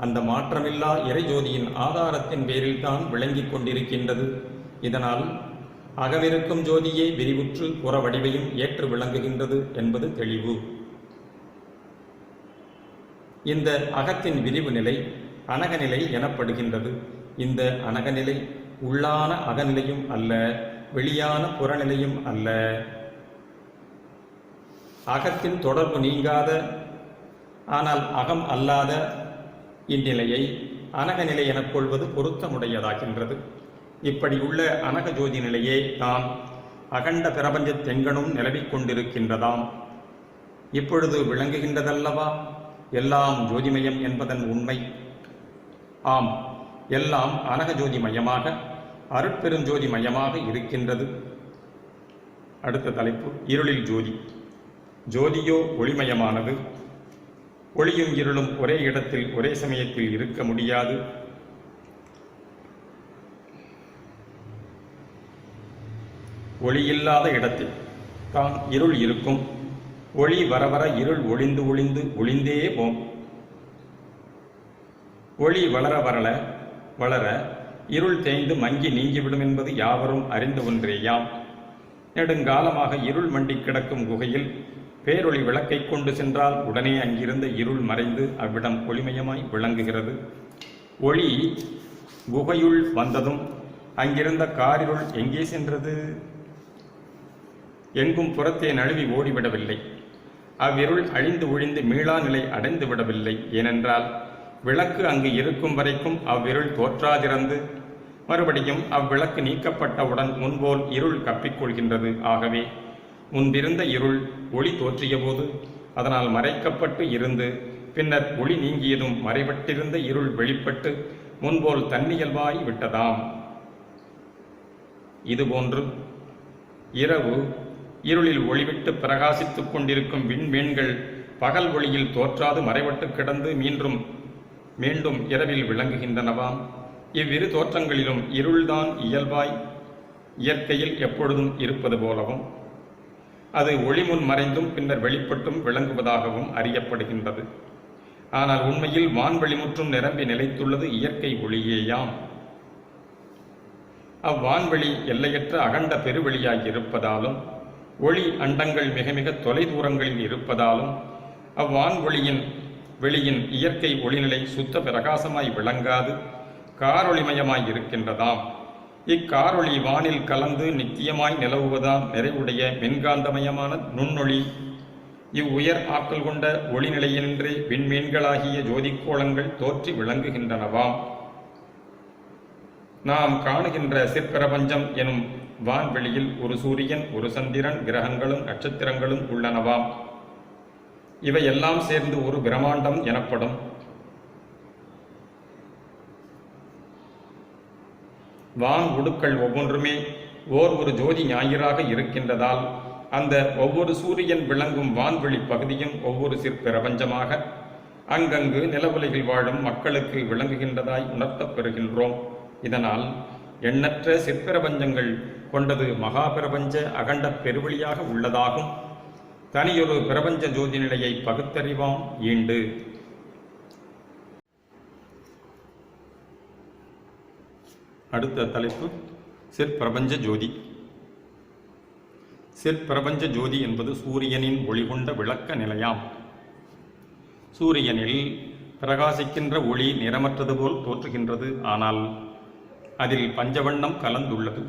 அந்த மாற்றமில்லா இறைஜோதியின் ஆதாரத்தின் பேரில்தான் விளங்கிக் கொண்டிருக்கின்றது. இதனால் அகவிருக்கும் ஜோதியே விரிவுற்று புற வடிவையும் ஏற்று விளங்குகின்றது என்பது தெளிவு. இந்த அகத்தின் விரிவு நிலை அனகநிலை எனப்படுகின்றது. இந்த அனகநிலை உள்ளான அகநிலையும் அல்ல, வெளியான புறநிலையும் அல்ல. அகத்தின் தொடர்பு நீங்காத ஆனால் அகம் அல்லாத இந்நிலையை அனகநிலை எனக் கொள்வது பொருத்தமுடையதாகின்றது. இப்படி உள்ள அனக ஜோதி நிலையே தான் அகண்ட பிரபஞ்சத்தெங்கனும் நிலவிக் கொண்டிருக்கின்றதாம். இப்பொழுது விளங்குகின்றதல்லவா எல்லாம் ஜோதிமயம் என்பதன் உண்மை. ஆம், எல்லாம் அனக ஜோதிமயமாக அருட்பெருஞ்சோதிமயமாக இருக்கின்றது. அடுத்த தலைப்பு இருளில் ஜோதி. ஜோதியோ ஒளிமயமானது. ஒளியும் இருளும் ஒரே இடத்தில் ஒரே சமயத்தில் இருக்க முடியாது. ஒளியில்லாத இடத்தில் தான் இருள் இருக்கும். ஒளி வர வர இருள் ஒளிந்து ஒளிந்து ஒளிந்தே போம். ஒளி வளர வளர வளர இருள் தேய்ந்து மங்கி நீங்கிவிடும் என்பது யாவரும் அறிந்த ஒன்றேயாம். நெடுங்காலமாக இருள் மண்டி கிடக்கும் குகையில் பேரொளி விளக்கை கொண்டு சென்றால் உடனே அங்கிருந்த இருள் மறைந்து அவ்விடம் ஒளிமயமாய் விளங்குகிறது. ஒளி குகையுள் வந்ததும் அங்கிருந்த காரிருள் எங்கே சென்றது? எங்கும் புறத்தே நழுவி ஓடிவிடவில்லை. அவ்விருள் அழிந்து ஒழிந்து மீளா நிலை அடைந்து விடவில்லை. ஏனென்றால் விளக்கு அங்கு இருக்கும் வரைக்கும் அவ்விருள் தோற்றாதிறந்து மறுபடியும் அவ்விளக்கு நீக்கப்பட்டவுடன் முன்போல் இருள் கப்பிக்கொள்கின்றது. ஆகவே முன்பிருந்த இருள் ஒளி தோற்றிய போது அதனால் மறைக்கப்பட்டு இருந்து பின்னர் ஒளி நீங்கியதும் மறைபட்டிருந்த இருள் வெளிப்பட்டு முன்போல் தன்னியல்வாய் விட்டதாம். இதுபோன்று இரவு இருளில் ஒளிவிட்டு பிரகாசித்துக் கொண்டிருக்கும் விண்மீன்கள் பகல் ஒளியில் தோற்றாது மறைபட்டு கிடந்து மீண்டும் இரவில் விளங்குகின்றனவாம். இவ்விரு தோற்றங்களிலும் இருள்தான் இயல்பாய் இயற்கையில் எப்பொழுதும் இருப்பது போலவும் அது ஒளிமுன் மறைந்தும் பின்னர் வெளிப்பட்டும் விளங்குவதாகவும் அறியப்படுகின்றது. ஆனால் உண்மையில் வான்வெளி முற்றும் நிரம்பி நிலைத்துள்ளது இயற்கை ஒளியேயாம். அவ்வான்வெளி எல்லையற்ற அகண்ட பெருவெளியாய் இருப்பதாலும் ஒளி அண்டங்கள் மிக மிக தொலைதூரங்களில் இருப்பதாலும் வெளியின் இயற்கை ஒளிநிலை சுத்த பிரகாசமாய் விளங்காது காரொளிமயமாய் இருக்கின்றதாம். இக்காரொளி வானில் கலந்து நித்தியமாய் நிலவுவதாம் நிறைவுடைய மின்காந்தமயமான நுண்ணொளி. இவ்வுயர் ஆற்றல் கொண்ட ஒளிநிலையின்றி விண்மீன்களாகிய ஜோதிக்கோளங்கள் தோற்றி விளங்குகின்றனவாம். நாம் காணுகின்ற சிற்பிரபஞ்சம் எனும் வான்வெளியில் ஒரு சூரியன், ஒரு சந்திரன், கிரகங்களும் நட்சத்திரங்களும் உள்ளனவாம். இவையெல்லாம் சேர்ந்து ஒரு பிரம்மாண்டம் எனப்படும். வான் உடுக்கள் ஒவ்வொன்றுமே ஒரு ஜோதி ஞாயிறாக இருக்கின்றதால் அந்த ஒவ்வொரு சூரியன் விளங்கும் வான்வெளி பகுதியும் ஒவ்வொரு சிற்பிரபஞ்சமாக அங்கங்கு நிலவுலகில் வாழும் மக்களுக்கு விளங்குகின்றதாய் உணர்த்தப் பெறுகின்றோம். இதனால் எண்ணற்ற சிற்பிரபஞ்சங்கள் கொண்டது மகாபிரபஞ்ச அகண்ட பெருவெளியாக உள்ளதாகும். தனியொரு பிரபஞ்ச ஜோதி நிலையை பகுத்தறிவாம் ஈண்டு. அடுத்த தலைப்பு சிற்பிரபஞ்ச ஜோதி. சிற்பிரபஞ்ச ஜோதி என்பது சூரியனின் ஒளிகொண்ட விளக்க நிலையாம். சூரியனில் பிரகாசிக்கின்ற ஒளி நிறமற்றது போல் தோற்றுகின்றது. ஆனால் அதில் பஞ்சவண்ணம் கலந்துள்ளது.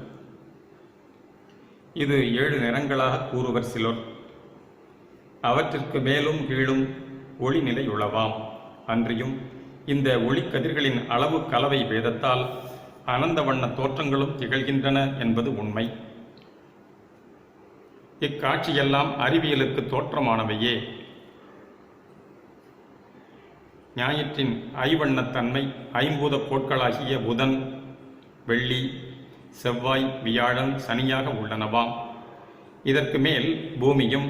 இது 7 நிறங்களாக கூறுவர் சிலர். அவற்றிற்கு மேலும் கீழும் ஒளி நிலை உளவாம். அன்றியும் இந்த ஒளிக்கதிர்களின் அளவு கலவை பேதத்தால் அனந்த வண்ண தோற்றங்களும் திகழ்கின்றன என்பது உண்மை. இக்காட்சியெல்லாம் அறிவியலுக்கு தோற்றமானவையே. ஞாயிற்றின் ஐவண்ணத்தன்மை ஐம்பூத கோட்களாகிய புதன், வெள்ளி, செவ்வாய், வியாழன், சனியாக உள்ளனவாம். இதற்கு மேல் பூமியும்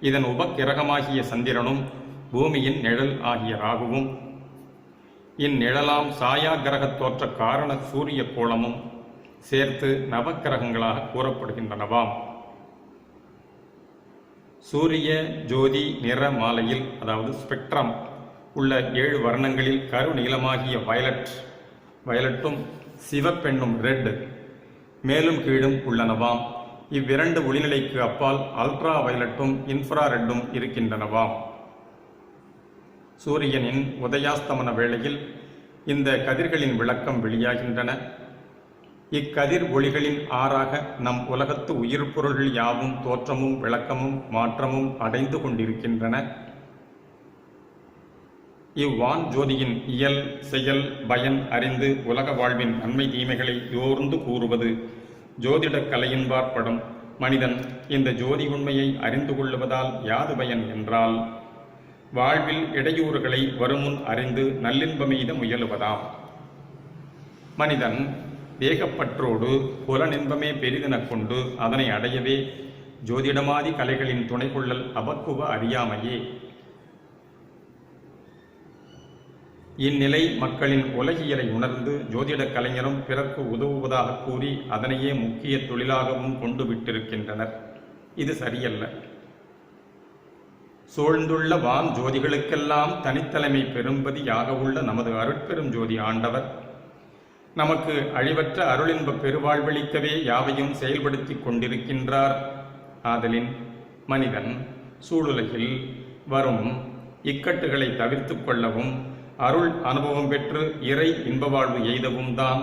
இதன் உபக்கிரகமாகிய சந்திரனும் பூமியின் நிழல் ஆகிய ராகுவும் இந்நிழலாம் சாயா கிரக தோற்ற காரண சூரிய கோளமும் சேர்த்து நவக்கிரகங்களாக கூறப்படுகின்றனவாம். சூரிய ஜோதி நிற மாலையில் அதாவது ஸ்பெக்ட்ரம் உள்ள 7 வர்ணங்களில் கரு நீளமாகிய வயலட்டும் சிவப்பெண்ணும் ரெட் மேலும் கீழும் உள்ளனவாம். இவ்விரண்டு ஒளிநிலைக்கு அப்பால் அல்ட்ரா வயலட்டும் இன்ஃப்ராரெட்டும் இருக்கின்றனவாம். சூரியனின் உதயாஸ்தமன வேளையில் இந்த கதிர்களின் விளக்கம் வெளியாகின்றன. இக்கதிர் ஒளிகளின் ஆறாக நம் உலகத்து உயிர் பொருள்கள் யாவும் தோற்றமும் விளக்கமும் மாற்றமும் அடைந்து கொண்டிருக்கின்றன. இவ்வான் ஜோதியின் இயல் செயல் பயன் அறிந்து உலக வாழ்வின் நன்மை தீமைகளை யோர்ந்து கூறுவது ஜோதிடக் கலையின்பாற்படும். மனிதன் இந்த ஜோதி உண்மையை அறிந்து கொள்ளுவதால் யாது பயன் என்றால், வாழ்வில் இடையூறுகளை வருமுன் அறிந்து நல்லின்பமெய்த முயலுவதாம். மனிதன் தேகப்பற்றோடு புலனின்பமே பெரிதெனக் கொண்டு அதனை அடையவே ஜோதிடமாதி கலைகளின் துணை கொள்ளல் அபக்குவ அறியாமையே. இந்நிலை மக்களின் உலகியலை உணர்ந்து ஜோதிடக் கலைஞரும் பிறர்க்கு உதவுவதாக கூறி அதனையே முக்கிய தொழிலாகவும் கொண்டு விட்டிருக்கின்றனர். இது சரியல்ல. சூழ்ந்துள்ள வான் ஜோதிகளுக்கெல்லாம் தனித்தலைமை பெரும்பதியாக உள்ள நமது அருட்பெரும் ஜோதி ஆண்டவர் நமக்கு அழிவற்ற அருளின்ப பெருவாழ்வளிக்கவே யாவையும் செயல்படுத்தி கொண்டிருக்கின்றார். ஆதலின் மனிதன் சூழுலகில் வரும் இக்கட்டுகளை தவிர்த்து கொள்ளவும் அருள் அனுபவம் பெற்று இறை இன்ப வாழ்வு எய்தவும் தான்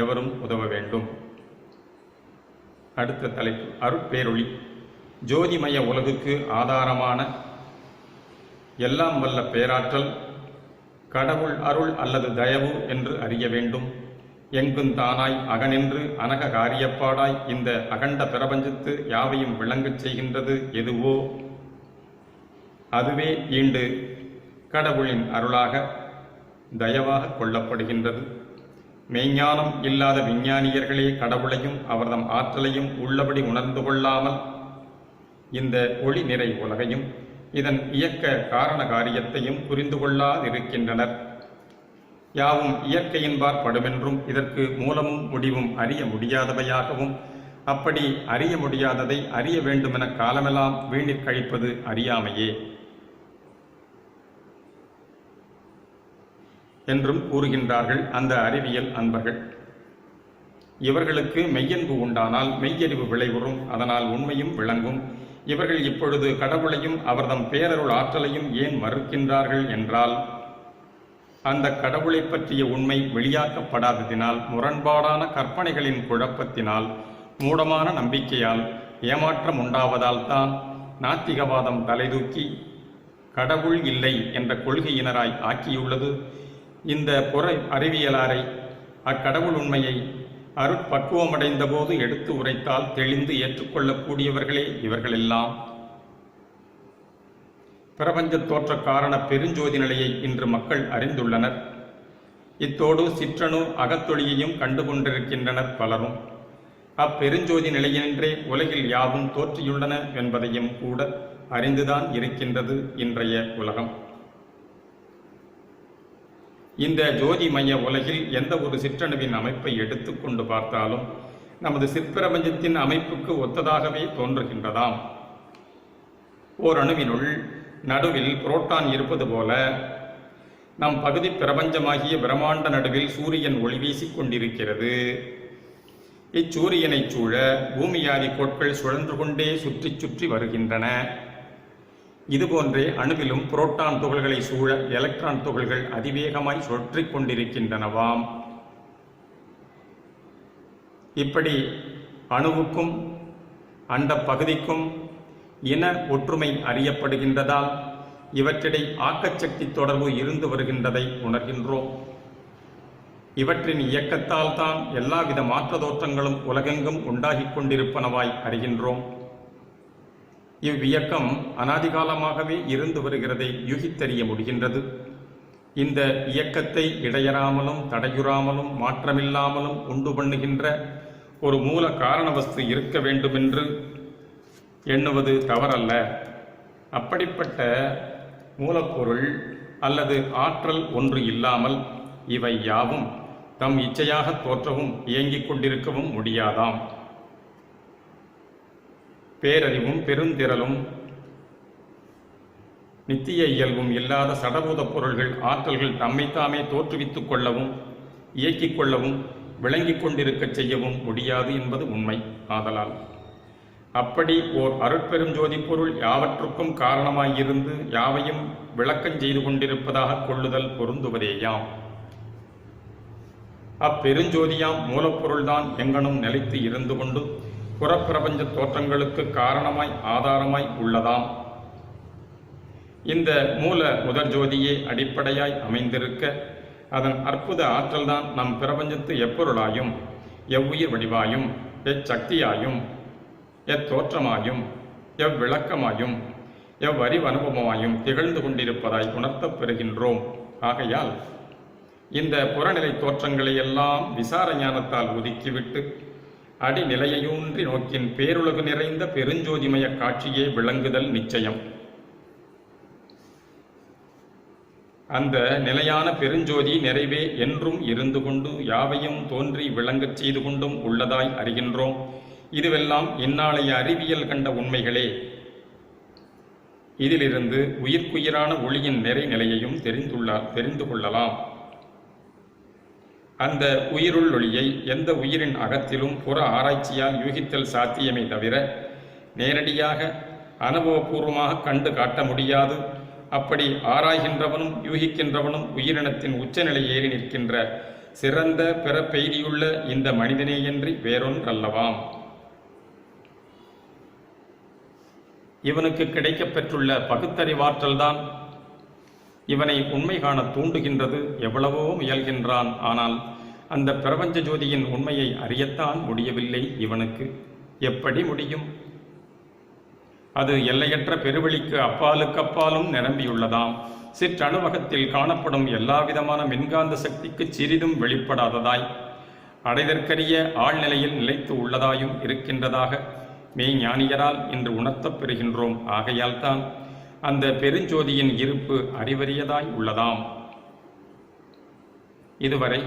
எவரும் உதவ வேண்டும். அடுத்த தலைப்பு அருட்பேரொளி. ஜோதிமய உலகுக்கு ஆதாரமான எல்லாம் வல்ல பேராற்றல் கடவுள் அருள் அல்லது தயவு என்று அறிய வேண்டும். எங்கும் தானாய் அகனின்று அனக காரியப்பாடாய் இந்த அகண்ட பிரபஞ்சத்து யாவையும் விளங்கச் செய்கின்றது எதுவோ அதுவே ஈண்டு கடவுளின் அருளாக தயவாக கொள்ளப்படுகின்றது. மெய்ஞானம் இல்லாத விஞ்ஞானியர்களே கடவுளையும் அவர்தம் ஆற்றலையும் உள்ளபடி உணர்ந்து கொள்ளாமல் இந்த ஒளி நிறை உலகையும் இதன் இயக்க காரண காரியத்தையும் புரிந்து கொள்ளாதிருக்கின்றனர். யாவும் இயற்கையின்பார் படுமென்றும் இதற்கு மூலமும் முடிவும் அறிய முடியாதவையாகவும், அப்படி அறிய முடியாததை அறிய வேண்டுமென காலமெல்லாம் வீணிற் கழிப்பது அறியாமையே என்றும் கூறுகின்றார்கள் அந்த அறிவியல் அன்பர்கள். இவர்களுக்கு மெய்யன்பு உண்டானால் மெய்யறிவு விளைவுறும், அதனால் உண்மையும் விளங்கும். இவர்கள் இப்பொழுது கடவுளையும் அவர்தம் பேரருள் ஆற்றலையும் ஏன் மறுக்கின்றார்கள் என்றால், அந்த கடவுளை பற்றிய உண்மை வெளியாக்கப்படாததினால், முரண்பாடான கற்பனைகளின் குழப்பத்தினால், மூடமான நம்பிக்கையால் ஏமாற்றம் உண்டாவதால் தான் நாத்திகவாதம் தலைதூக்கி கடவுள் இல்லை என்ற கொள்கையினராய் ஆக்கியுள்ளது. இந்த புற அறிவியலாரை அக்கடவுள் உண்மையை அருட்பக்குவமடைந்த போது எடுத்து உரைத்தால் தெளிந்து ஏற்றுக்கொள்ளக்கூடியவர்களே இவர்களெல்லாம். பிரபஞ்ச தோற்ற காரண பெருஞ்சோதி நிலையை இன்று மக்கள் அறிந்துள்ளனர். இத்தோடு சிற்றணு அகத்தொழியையும் கண்டுகொண்டிருக்கின்றனர் பலரும். அப்பெருஞ்சோதி நிலையினின்றே உலகில் யாவும் தோற்றியுள்ளன என்பதையும் கூட அறிந்துதான் இருக்கின்றது இன்றைய உலகம். இந்த ஜோதி மைய உலகில் எந்த ஒரு சிற்றணுவின் அமைப்பை எடுத்துக்கொண்டு பார்த்தாலும் நமது சிற்பிரபஞ்சத்தின் அமைப்புக்கு ஒத்ததாகவே தோன்றுகின்றதாம். ஓர் அணுவினுள் நடுவில் புரோட்டான் இருப்பது போல நம் பகுதி பிரபஞ்சமாகிய பிரம்மாண்ட நடுவில் சூரியன் ஒளி வீசிக் கொண்டிருக்கிறது. இச்சூரியனை சூழ பூமியாதி கோட்கள் சுழன்று கொண்டே சுற்றி சுற்றி வருகின்றன. இதுபோன்றே அணுவிலும் புரோட்டான் துகள்களை சூழ எலக்ட்ரான் துகள்கள் அதிவேகமாய் சுற்றிக் கொண்டிருக்கின்றனவாம். இப்படி அணுவுக்கும் அண்ட பகுதிக்கும் இன ஒற்றுமை அறியப்படுகின்றதால் இவற்றிடை ஆக்கச்சக்தி தொடர்பு இருந்து வருகின்றதை உணர்கின்றோம். இவற்றின் இயக்கத்தால் தான் எல்லாவித மாற்ற தோற்றங்களும் உலகெங்கும் உண்டாகிக் கொண்டிருப்பனவாய் அறிகின்றோம். இவ்வியக்கம் அனாதிகாலமாகவே இருந்து வருகிறதை யூகித்தறிய முடிகின்றது. இந்த இயக்கத்தை இடையறாமலும் தடையுறாமலும் மாற்றமில்லாமலும் உண்டு பண்ணுகின்ற ஒரு மூல காரணவஸ்து இருக்க வேண்டுமென்று எண்ணுவது தவறல்ல. அப்படிப்பட்ட மூலப்பொருள் அல்லது ஆற்றல் ஒன்று இல்லாமல் இவை யாவும் தம் இச்சையாக தோற்றவும் இயங்கிக் கொண்டிருக்கவும் முடியாதாம். பேரறிவும் பெருந்திரளும் நித்திய இயல்பும் இல்லாத சடபூத பொருள்கள் ஆற்றல்கள் தம்மைத்தாமே தோற்றுவித்துக் கொள்ளவும் இயக்கிக் கொள்ளவும் விளங்கிக் கொண்டிருக்கச் செய்யவும் முடியாது என்பது உண்மை. ஆதலால் அப்படி ஓர் அருட்பெரும் ஜோதி பொருள் யாவற்றுக்கும் காரணமாயிருந்து யாவையும் விளக்கஞ் செய்து கொண்டிருப்பதாக கொள்ளுதல் பொருந்துவதேயாம். அப்பெருஞ்சோதியாம் மூலப்பொருள்தான் எங்கனும் நிலைத்து இருந்து கொண்டு புறப்பிரபஞ்ச தோற்றங்களுக்கு காரணமாய் ஆதாரமாய் உள்ளதாம். இந்த மூல முதற் ஜோதியே அடிப்படையாய் அமைந்திருக்க அதன் அற்புத ஆற்றல்தான் நம் பிரபஞ்சத்து எப்பொருளாயும் எவ்வுயிர் வடிவாயும் எச்சக்தியாயும் எத்தோற்றமாயும் எவ்விளக்கமாயும் எவ்வறிவு அனுபவமாயும் திகழ்ந்து கொண்டிருப்பதாய் உணர்த்தப் பெறுகின்றோம். ஆகையால் இந்த புறநிலை தோற்றங்களை எல்லாம் விசார ஞானத்தால் ஒதுக்கிவிட்டு அடிநிலையையூன்றி நோக்கின் பேருலகு நிறைந்த பெருஞ்சோதிமய காட்சியே விளங்குதல் நிச்சயம். அந்த நிலையான பெருஞ்சோதி நிறைவே என்றும் இருந்து கொண்டு யாவையும் தோன்றி விளங்கச் செய்து கொண்டும் உள்ளதாய் அறிகின்றோம். இதுவெல்லாம் இந்நாளைய அறிவியல் கண்ட உண்மைகளே. இதிலிருந்து உயிர்க்குயிரான ஒளியின் நிறைநிலையையும் தெரிந்து கொள்ளலாம். அந்த உயிருள் ஒளியை எந்த உயிரின் அகத்திலும் புற ஆராய்ச்சியால் யூகித்தல் சாத்தியமே தவிர நேரடியாக அனுபவபூர்வமாக கண்டு காட்ட முடியாது. அப்படி ஆராய்கின்றவனும் யூகிக்கின்றவனும் உயிரினத்தின் உச்சநிலை ஏறி நிற்கின்ற சிறந்த பிறப்பெய்தியுள்ள இந்த மனிதனேயன்றி வேறொன்றல்லவாம். இவனுக்கு கிடைக்கப் பெற்றுள்ள பகுத்தறிவாற்றல்தான் இவனை உண்மை காண தூண்டுகின்றது. எவ்வளவோ முயல்கின்றான். ஆனால் அந்த பிரபஞ்ச ஜோதியின் உண்மையை அறியத்தான் முடியவில்லை. இவனுக்கு எப்படி முடியும்? அது எல்லையற்ற பெருவெளிக்கு அப்பாலுக்கு அப்பாலும் நிரம்பியுள்ளதாம். சிற்றணுவகத்தில் காணப்படும் எல்லாவிதமான மின்காந்த சக்திக்கு சிறிதும் வெளிப்படாததாய் அடைதற்கரிய ஆழ்நிலையில் நிலைத்து உள்ளதாயும் இருக்கின்றதாக மெய்ஞானியரால் இன்று உணர்த்தப் பெறுகின்றோம். ஆகையால் தான் அந்த பெருஞ்சோதியின் இருப்பு அறிவறியதாய் உள்ளதாம். இதுவரை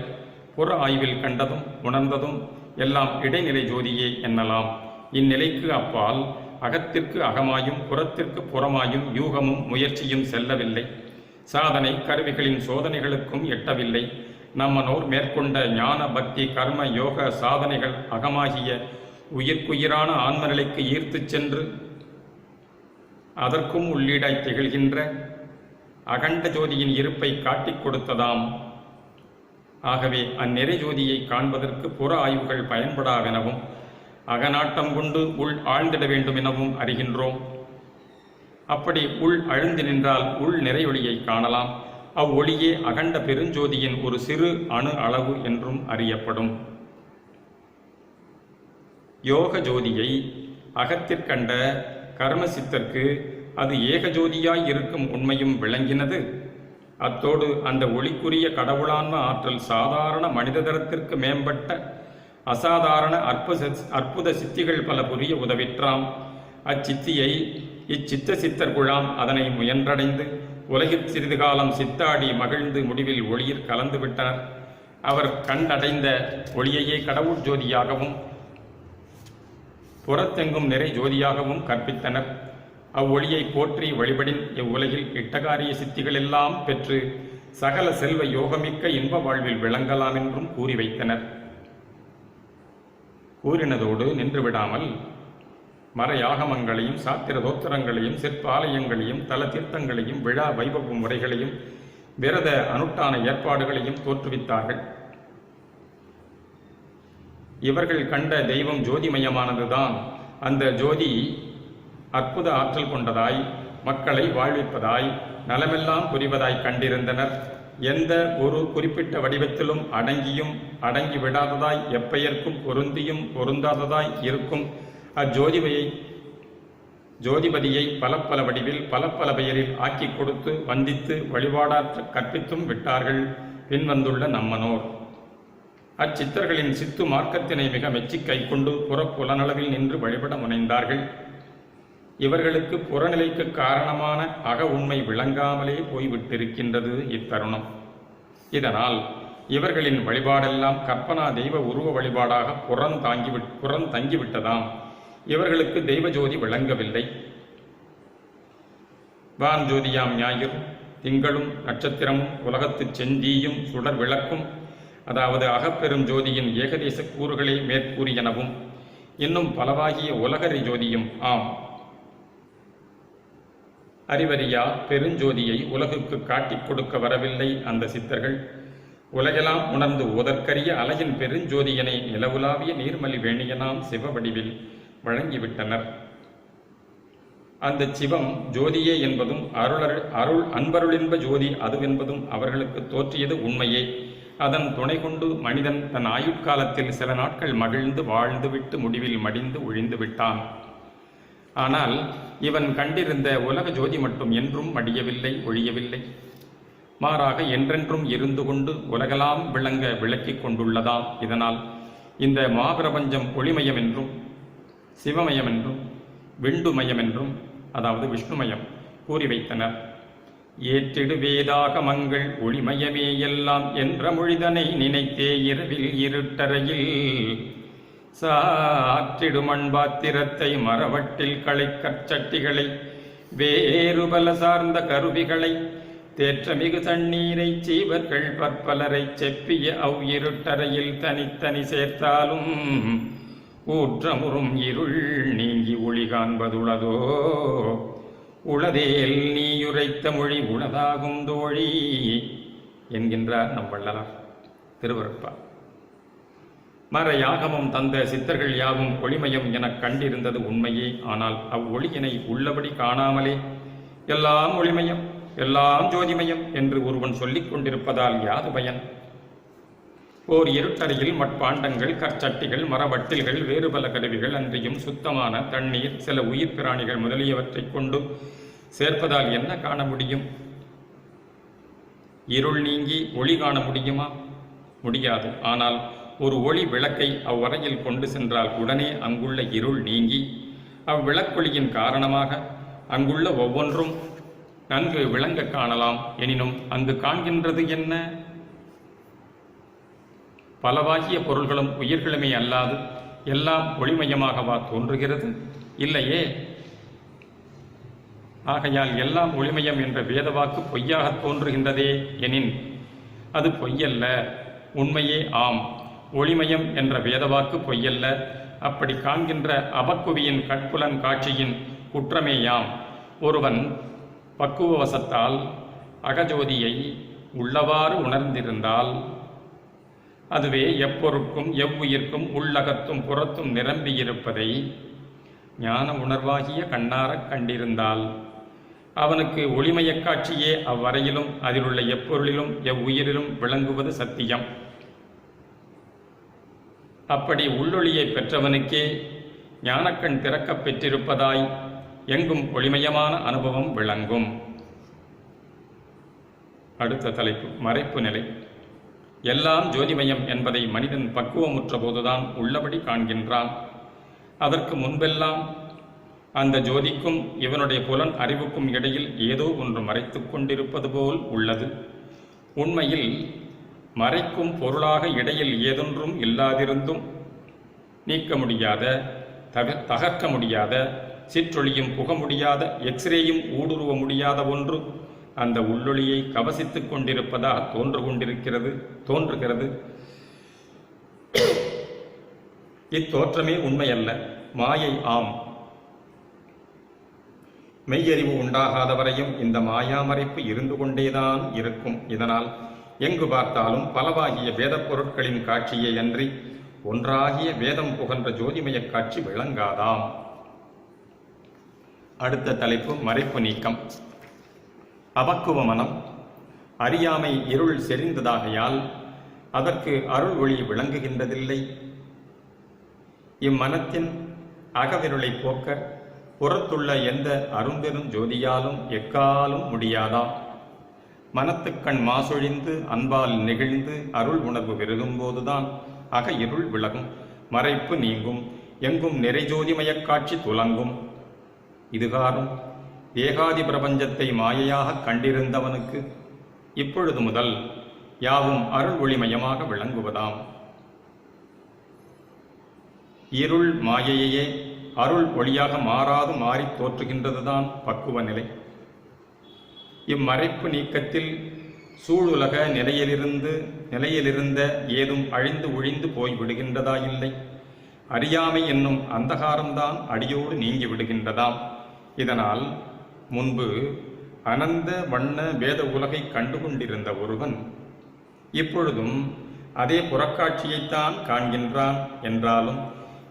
புற ஆய்வில் கண்டதும் உணர்ந்ததும் எல்லாம் இடைநிலை ஜோதியே என்னலாம். இந்நிலைக்கு அப்பால் அகத்திற்கு அகமாயும் புறத்திற்கு புறமாயும் யூகமும் முயற்சியும் செல்லவில்லை. சாதனை கருவிகளின் சோதனைகளுக்கும் எட்டவில்லை. நம்மனோர் மேற்கொண்ட ஞான பக்தி கர்ம யோக சாதனைகள் அகமாகிய உயிர்க்குயிரான ஆன்மநிலைக்கு ஈர்த்துச் சென்று அதற்கும் உள்ளீடாய் திகழ்கின்ற அகண்ட ஜோதியின் இருப்பை காட்டிக் கொடுத்ததாம். ஆகவே அந்நிறை ஜோதியை காண்பதற்கு புற ஆய்வுகள் பயன்படாவெனவும் அகநாட்டம் கொண்டு உள் ஆழ்ந்திட வேண்டும் எனவும் அறிகின்றோம். அப்படி உள் அழுந்து நின்றால் உள் நிறையொளியை காணலாம். அவ்வொளியே அகண்ட பெருஞ்சோதியின் ஒரு சிறு அணு அளவு என்றும் அறியப்படும். யோக ஜோதியை அகத்திற்கண்ட கர்மசித்தர்க்கு அது ஏகஜோதியாய் இருக்கும் உண்மையும் விளங்கினது. அத்தோடு அந்த ஒளிக்குரிய கடவுளான்ம ஆற்றல் சாதாரண மனித தரத்திற்கு மேம்பட்ட அசாதாரண அற்புத சித்திகள் பல புரிய உதவிற்றாம். அச்சித்தியை இச்சித்த சித்தர் குழாம் அதனை முயன்றடைந்து உலகிற் சிறிது காலம் சித்தாடி மகிழ்ந்து முடிவில் ஒளியில் கலந்து விட்டனர். அவர் கண்டடைந்த ஒளியையே கடவுள் ஜோதியாகவும் புறத்தெங்கும் நிறை ஜோதியாகவும் கற்பித்தனர். அவ்வொளியை போற்றி வழிபடின் இவ்வுலகில் இட்டகாரிய சித்திகள் எல்லாம் பெற்று சகல செல்வ யோகமிக்க இன்ப வாழ்வில் விளங்கலாம் என்றும் கூறி வைத்தனர். கூறினதோடு நின்று விடாமல் மறையாகமங்களையும் சாத்திர தோத்திரங்களையும் சிற்பாலயங்களையும் தல தீர்த்தங்களையும் விழா வைபவ முறைகளையும் விரத அனுஷ்டான ஏற்பாடுகளையும் தோற்றுவித்தார்கள். இவர்கள் கண்ட தெய்வம் ஜோதிமயமானதுதான். அந்த ஜோதி அற்புத ஆற்றல் கொண்டதாய் மக்களை வாழ்விப்பதாய் நலமெல்லாம் புரிவதாய் கண்டிருந்தனர். எந்த ஒரு குறிப்பிட்ட வடிவத்திலும் அடங்கி விடாததாய் எப்பெயர்க்கும் பொருந்தியும் பொருந்தாததாய் இருக்கும் ஜோதிபதியை பல வடிவில் பல பெயரில் ஆக்கி கொடுத்து வந்தித்து வழிபாடாற்ற கற்பித்தும் விட்டார்கள் பின்வந்துள்ள நம்மனோர். அச்சித்தர்களின் சித்து மார்க்கத்தினை மிக மெச்சி கைக்கொண்டு புறப்புலனளவில் நின்று வழிபட முனைந்தார்கள். இவர்களுக்கு புறநிலைக்கு காரணமான அக உண்மை விளங்காமலே போய்விட்டிருக்கின்றது இத்தருணம். இதனால் இவர்களின் வழிபாடெல்லாம் கற்பனா தெய்வ உருவ வழிபாடாக புறந்தங்கிவிட்டதாம். இவர்களுக்கு தெய்வ ஜோதி விளங்கவில்லை. வான் ஜோதியாம் ஞாயிறு திங்களும் நட்சத்திரமும் உலகத்து செந்தீயும் சுடர் விளக்கும் அதாவது அகப்பெரும் ஜோதியின் ஏகதேச கூறுகளே மேற்கூறியனவும் இன்னும் பலவாகிய உலகறி ஜோதியும் ஆம். அறிவறியா பெருஞ்சோதியை உலகுக்கு காட்டிக் கொடுக்க வரவில்லை அந்த சித்தர்கள். உலகெல்லாம் உணர்ந்து ஓதற்கரிய அலையின் பெருஞ்சோதியனை நிலவுலாவிய நீர்மலி வேணியனாம் சிவவடிவில் வழங்கிவிட்டனர். அந்த சிவம் ஜோதியே என்பதும் அருள் அன்பருளின்ப ஜோதி அதுவென்பதும் அவர்களுக்கு தோற்றியது உண்மையே. அதன் துணை கொண்டு மனிதன் தன் ஆயுட்காலத்தில் சில நாட்கள் மகிழ்ந்து வாழ்ந்துவிட்டு முடிவில் மடிந்து ஒழிந்து விட்டான். ஆனால் இவன் கண்டிருந்த உலக ஜோதி மட்டும் என்றும் மடியவில்லை, ஒழியவில்லை. மாறாக என்றென்றும் இருந்து கொண்டு உலகெல்லாம் விளங்க விளக்கிக் கொண்டுள்ளதாம். இதனால் இந்த மாபிரபஞ்சம் ஒளிமயம் என்றும் சிவமயம் என்றும் விண்டுமயம் என்றும் அதாவது விஷ்ணுமயம் கூறி வைத்தனர். ஏற்றிடு வேதாகமங்கள் ஒளிமயமே எல்லாம் என்ற மொழிதனை நினைத்தே இரவில் இருட்டறையில் சாற்றிடு மண்பாத்திரத்தை மரவட்டில் களை கற்சட்டிகளை வேறு பல சார்ந்த கருவிகளை தேற்றமிகு தண்ணீரை சீவர்கள் பற்பலரை செப்பிய அவ் இருட்டறையில் தனித்தனி சேர்த்தாலும் ஊற்றமுறும் இருள் நீங்கி ஒளி காண்பதுளதோ உளதேல் நீயுரைத்த மொழி உளதாகும் தோழி என்கின்றார் நம் வள்ளலார் திருவருட்பா. மறையாகமம் தந்த சித்தர்கள் யாவும் ஒளிமயம் எனக் கண்டிருந்தது உண்மையே. ஆனால் அவ்வொளியினை உள்ளபடி காணாமலே எல்லாம் ஒளிமயம் எல்லாம் ஜோதிமயம் என்று ஒருவன் சொல்லிக் கொண்டிருப்பதால் யாது பயன்? ஓர் இருட்டறையில் மட்பாண்டங்கள் கற்சட்டிகள் மரவட்டில்கள் வேறு பல கருவிகள் அன்றியும் சுத்தமான தண்ணீர் சில உயிர் பிராணிகள் முதலியவற்றை கொண்டு சேர்ப்பதால் என்ன காண முடியும்? இருள் நீங்கி ஒளி காண முடியுமா? முடியாது. ஆனால் ஒரு ஒளி விளக்கை அவ்வறையில் கொண்டு சென்றால் உடனே அங்குள்ள இருள் நீங்கி அவ்விளக்கொளியின் காரணமாக அங்குள்ள ஒவ்வொன்றும் நன்கு விளங்க காணலாம். எனினும் அங்கு காண்கின்றது என்ன? பலவாகிய பொருள்களும் உயிர்களுமே அல்லாது எல்லாம் ஒளிமயமாகவா தோன்றுகிறது? இல்லையே. ஆகையால் எல்லாம் ஒளிமயம் என்ற வேதவாக்கு பொய்யாக தோன்றுகின்றதே எனின் அது பொய்யல்ல, உண்மையே ஆம். ஒளிமயம் என்ற வேதவாக்கு பொய்யல்ல. அப்படி காண்கின்ற அபக்குவியின் கட்புலன் காட்சியின் குற்றமேயாம். ஒருவன் பக்குவவசத்தால் அகஜோதியை உள்ளவாறு உணர்ந்திருந்தால் அதுவே எப்பொருட்கும் எவ்வுயிர்க்கும் உள்ளகத்தும் புறத்தும் நிரம்பியிருப்பதை ஞான உணர்வாகிய கண்ணாரக் கண்டிருந்தால் அவனுக்கு ஒளிமயக் காட்சியே அவ்வரையிலும் அதிலுள்ள எப்பொருளிலும் எவ்வுயிரிலும் விளங்குவது சத்தியம். அப்படி உள்ளொளியை பெற்றவனுக்கே ஞானக்கண் திறக்கப் பெற்றிருப்பதாய் எங்கும் ஒளிமயமான அனுபவம் விளங்கும். அடுத்த தலைப்பு மறைப்பு நிலை. எல்லாம் ஜோதிமயம் என்பதை மனிதன் பக்குவமுற்ற போதுதான் உள்ளபடி காண்கின்றான். அதற்கு முன்பெல்லாம் அந்த ஜோதிக்கும் இவனுடைய புலன் அறிவுக்கும் இடையில் ஏதோ ஒன்று மறைத்து கொண்டிருப்பது போல் உள்ளது. உண்மையில் மறைக்கும் பொருளாக இடையில் ஏதொன்றும் இல்லாதிருந்தும் நீக்க முடியாத தகர்க்க முடியாத சிற்றொளியும் புக முடியாத எக்ஸ்ரேயும் ஊடுருவ முடியாத ஒன்று அந்த உள்ளொளியை கவசித்துக் கொண்டிருப்பதாக தோன்றுகிறது. இத்தோற்றமே உண்மையல்ல, மாயை ஆம். மெய்யறிவு உண்டாகாதவரையும் இந்த மாயாமறைப்பு இருந்து கொண்டேதான் இருக்கும். இதனால் எங்கு பார்த்தாலும் பலவாகிய வேதப் பொருட்களின் காட்சியை அன்றி ஒன்றாகிய வேதம் புகன்ற ஜோதிமய காட்சி விளங்காதாம். அடுத்த தலைப்பு மறைப்பு நீக்கம். அபக்குவ மனம் அறியாமை இருள் செறிந்ததாகையால் அதற்கு அருள் ஒளி விளங்குகின்றதில்லை. இம்மனத்தின் அகவிருளை போக்க புறத்துள்ள எந்த அரும்பெரும் ஜோதியாலும் எக்காலும் முடியாதாம். மனத்துக்கண் மாசொழிந்து அன்பால் நெகிழ்ந்து அருள் உணர்வு பெருகும்போதுதான் அக இருள் விலகும், மறைப்பு நீங்கும், எங்கும் நிறைஜோதிமயக் காட்சி துலங்கும். இதுகாரும் ஏகாதி பிரபஞ்சத்தை மாயையாக கண்டிருந்தவனுக்கு இப்பொழுது முதல் யாவும் அருள் ஒளிமயமாக விளங்குவதாம். இருள் மாயையே அருள் ஒளியாக மாறாது மாறி தோற்றுகின்றதுதான் பக்குவ நிலை. இம்மறைப்பு நீக்கத்தில் சூழுலக நிலையிலிருந்த ஏதும் அழிந்து ஒழிந்து போய் விடுகின்றதாயில்லை. அறியாமை என்னும் அந்தகாரம்தான் அடியோடு நீங்கி விடுகின்றதாம். இதனால் முன்பு அனந்த வண்ண வேத உலகை கண்டுகொண்டிருந்த ஒருவன் இப்பொழுதும் அதே புறக்காட்சியைத்தான் காண்கின்றான். என்றாலும்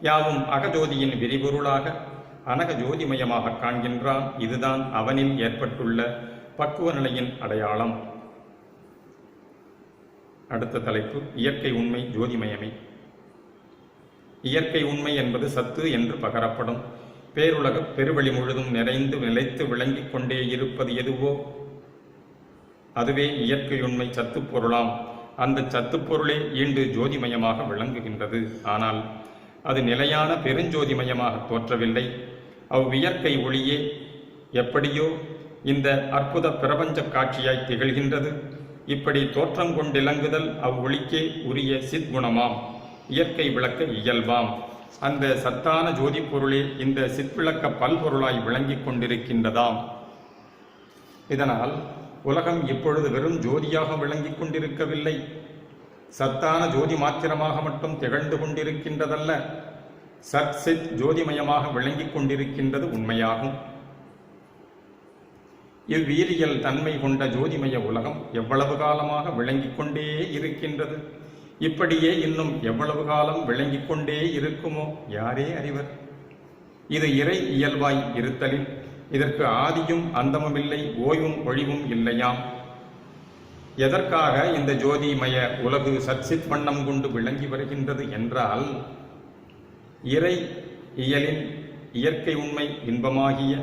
யாவும் அகஜோதியின் விரிபொருளாக அனக ஜோதிமயமாக காண்கின்றான். இதுதான் அவனில் ஏற்பட்டுள்ள பக்குவ நிலையின் அடையாளம். அடுத்த தலைப்பு இயற்கை உண்மை ஜோதிமயமே. இயற்கை உண்மை என்பது சத்து என்று பகரப்படும் பேருலக பெருவெளி முழுதும் நிறைந்து நிலைத்து விளங்கிக் கொண்டே இருப்பது எதுவோ அதுவே இயற்கை உண்மை சத்து பொருளாம். அந்த சத்து பொருளே ஈண்டு ஜோதிமயமாக விளங்குகின்றது. ஆனால் அது நிலையான பெருஞ்சோதிமயமாக தோற்றவில்லை. அவ்வியற்கை ஒளியே எப்படியோ இந்த அற்புத பிரபஞ்ச காட்சியாய் திகழ்கின்றது. இப்படி தோற்றம் கொண்டிலங்குதல் அவ்வொளிக்கே உரிய சித்குணமாம், இயற்கை விளக்க இயல்பாம். அந்த சத்தான ஜோதி பொருளே இந்த சிற்பிளக்க பல்பொருளாய் விளங்கிக் கொண்டிருக்கின்றதாம். இதனால் உலகம் இப்பொழுது வெறும் ஜோதியாக விளங்கிக் கொண்டிருக்கவில்லை, சத்தான ஜோதி மாத்திரமாக மட்டும் திகழ்ந்து கொண்டிருக்கின்றதல்ல, சத் சித் ஜோதிமயமாக விளங்கிக் கொண்டிருக்கின்றது உண்மையாகும். இவ்வீரியல் தன்மை கொண்ட ஜோதிமய உலகம் எவ்வளவு காலமாக விளங்கிக் கொண்டே இருக்கின்றது, இப்படியே இன்னும் எவ்வளவு காலம் விளங்கிக் கொண்டே இருக்குமோ யாரே அறிவர். இது இறை இயல்பாய் இருத்தலில் இதற்கு ஆதியும் அந்தமுமில்லை, ஓய்வும் ஒழிவும் இல்லையாம். எதற்காக இந்த ஜோதிமய உலகு சச்சித் வண்ணம் கொண்டு விளங்கி வருகின்றது என்றால், இறை இயலின் இயற்கை உண்மை இன்பமாகிய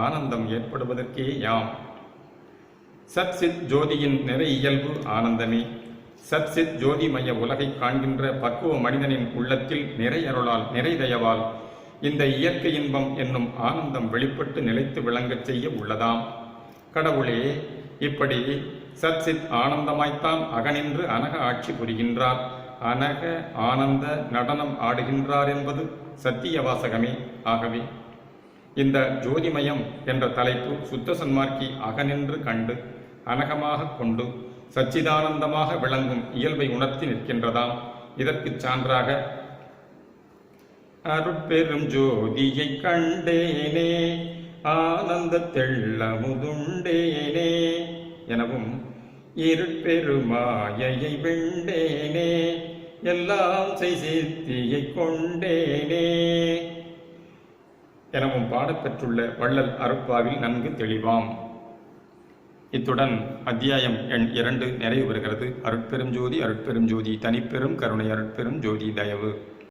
ஆனந்தம் ஏற்படுவதற்கே யாம். சத்சித் ஜோதியின் நிறை இயல்பு ஆனந்தமே. சத்சித் ஜோதிமய உலகை காண்கின்ற பக்குவ மனிதனின் உள்ளத்தில் நிறை அருளால் நிறை தயவால் இந்த இயற்கை இன்பம் என்னும் ஆனந்தம் வெளிப்பட்டு நிலைத்து விளங்கச் செய்ய உள்ளதாம். கடவுளே இப்படி சத்சித் ஆனந்தமாய்த்தான் அகனின்று அனக ஆட்சி புரிகின்றார், அனக ஆனந்த நடனம் ஆடுகின்றார் என்பது சத்திய வாசகமே. ஆகவே இந்த ஜோதிமயம் என்ற தலைப்பு சுத்த சன்மார்க்கி அகனின்று கண்டு அனகமாக கொண்டு சச்சிதானந்தமாக விளங்கும் இயல்பை உணர்த்தி நிற்கின்றதாம். இதற்குச் சான்றாக அருட்பெரும் ஜோதியை கண்டேனே ஆனந்த தெள்ளமுதுண்டேனே எனவும், இருட்பெருமாயை வெண்டேனே எல்லாம் செய்தியை கொண்டேனே எனவும் பாடப்பெற்றுள்ள வள்ளல் அருட்பாவில் நன்கு தெளிவாம். இத்துடன் அத்தியாயம் எண் 2 நிறைவு பெறுகிறது. அருட்பெரும் ஜோதி அருட்பெரும் ஜோதி தனிப்பெரும் கருணை அருட்பெரும் ஜோதி தயவு.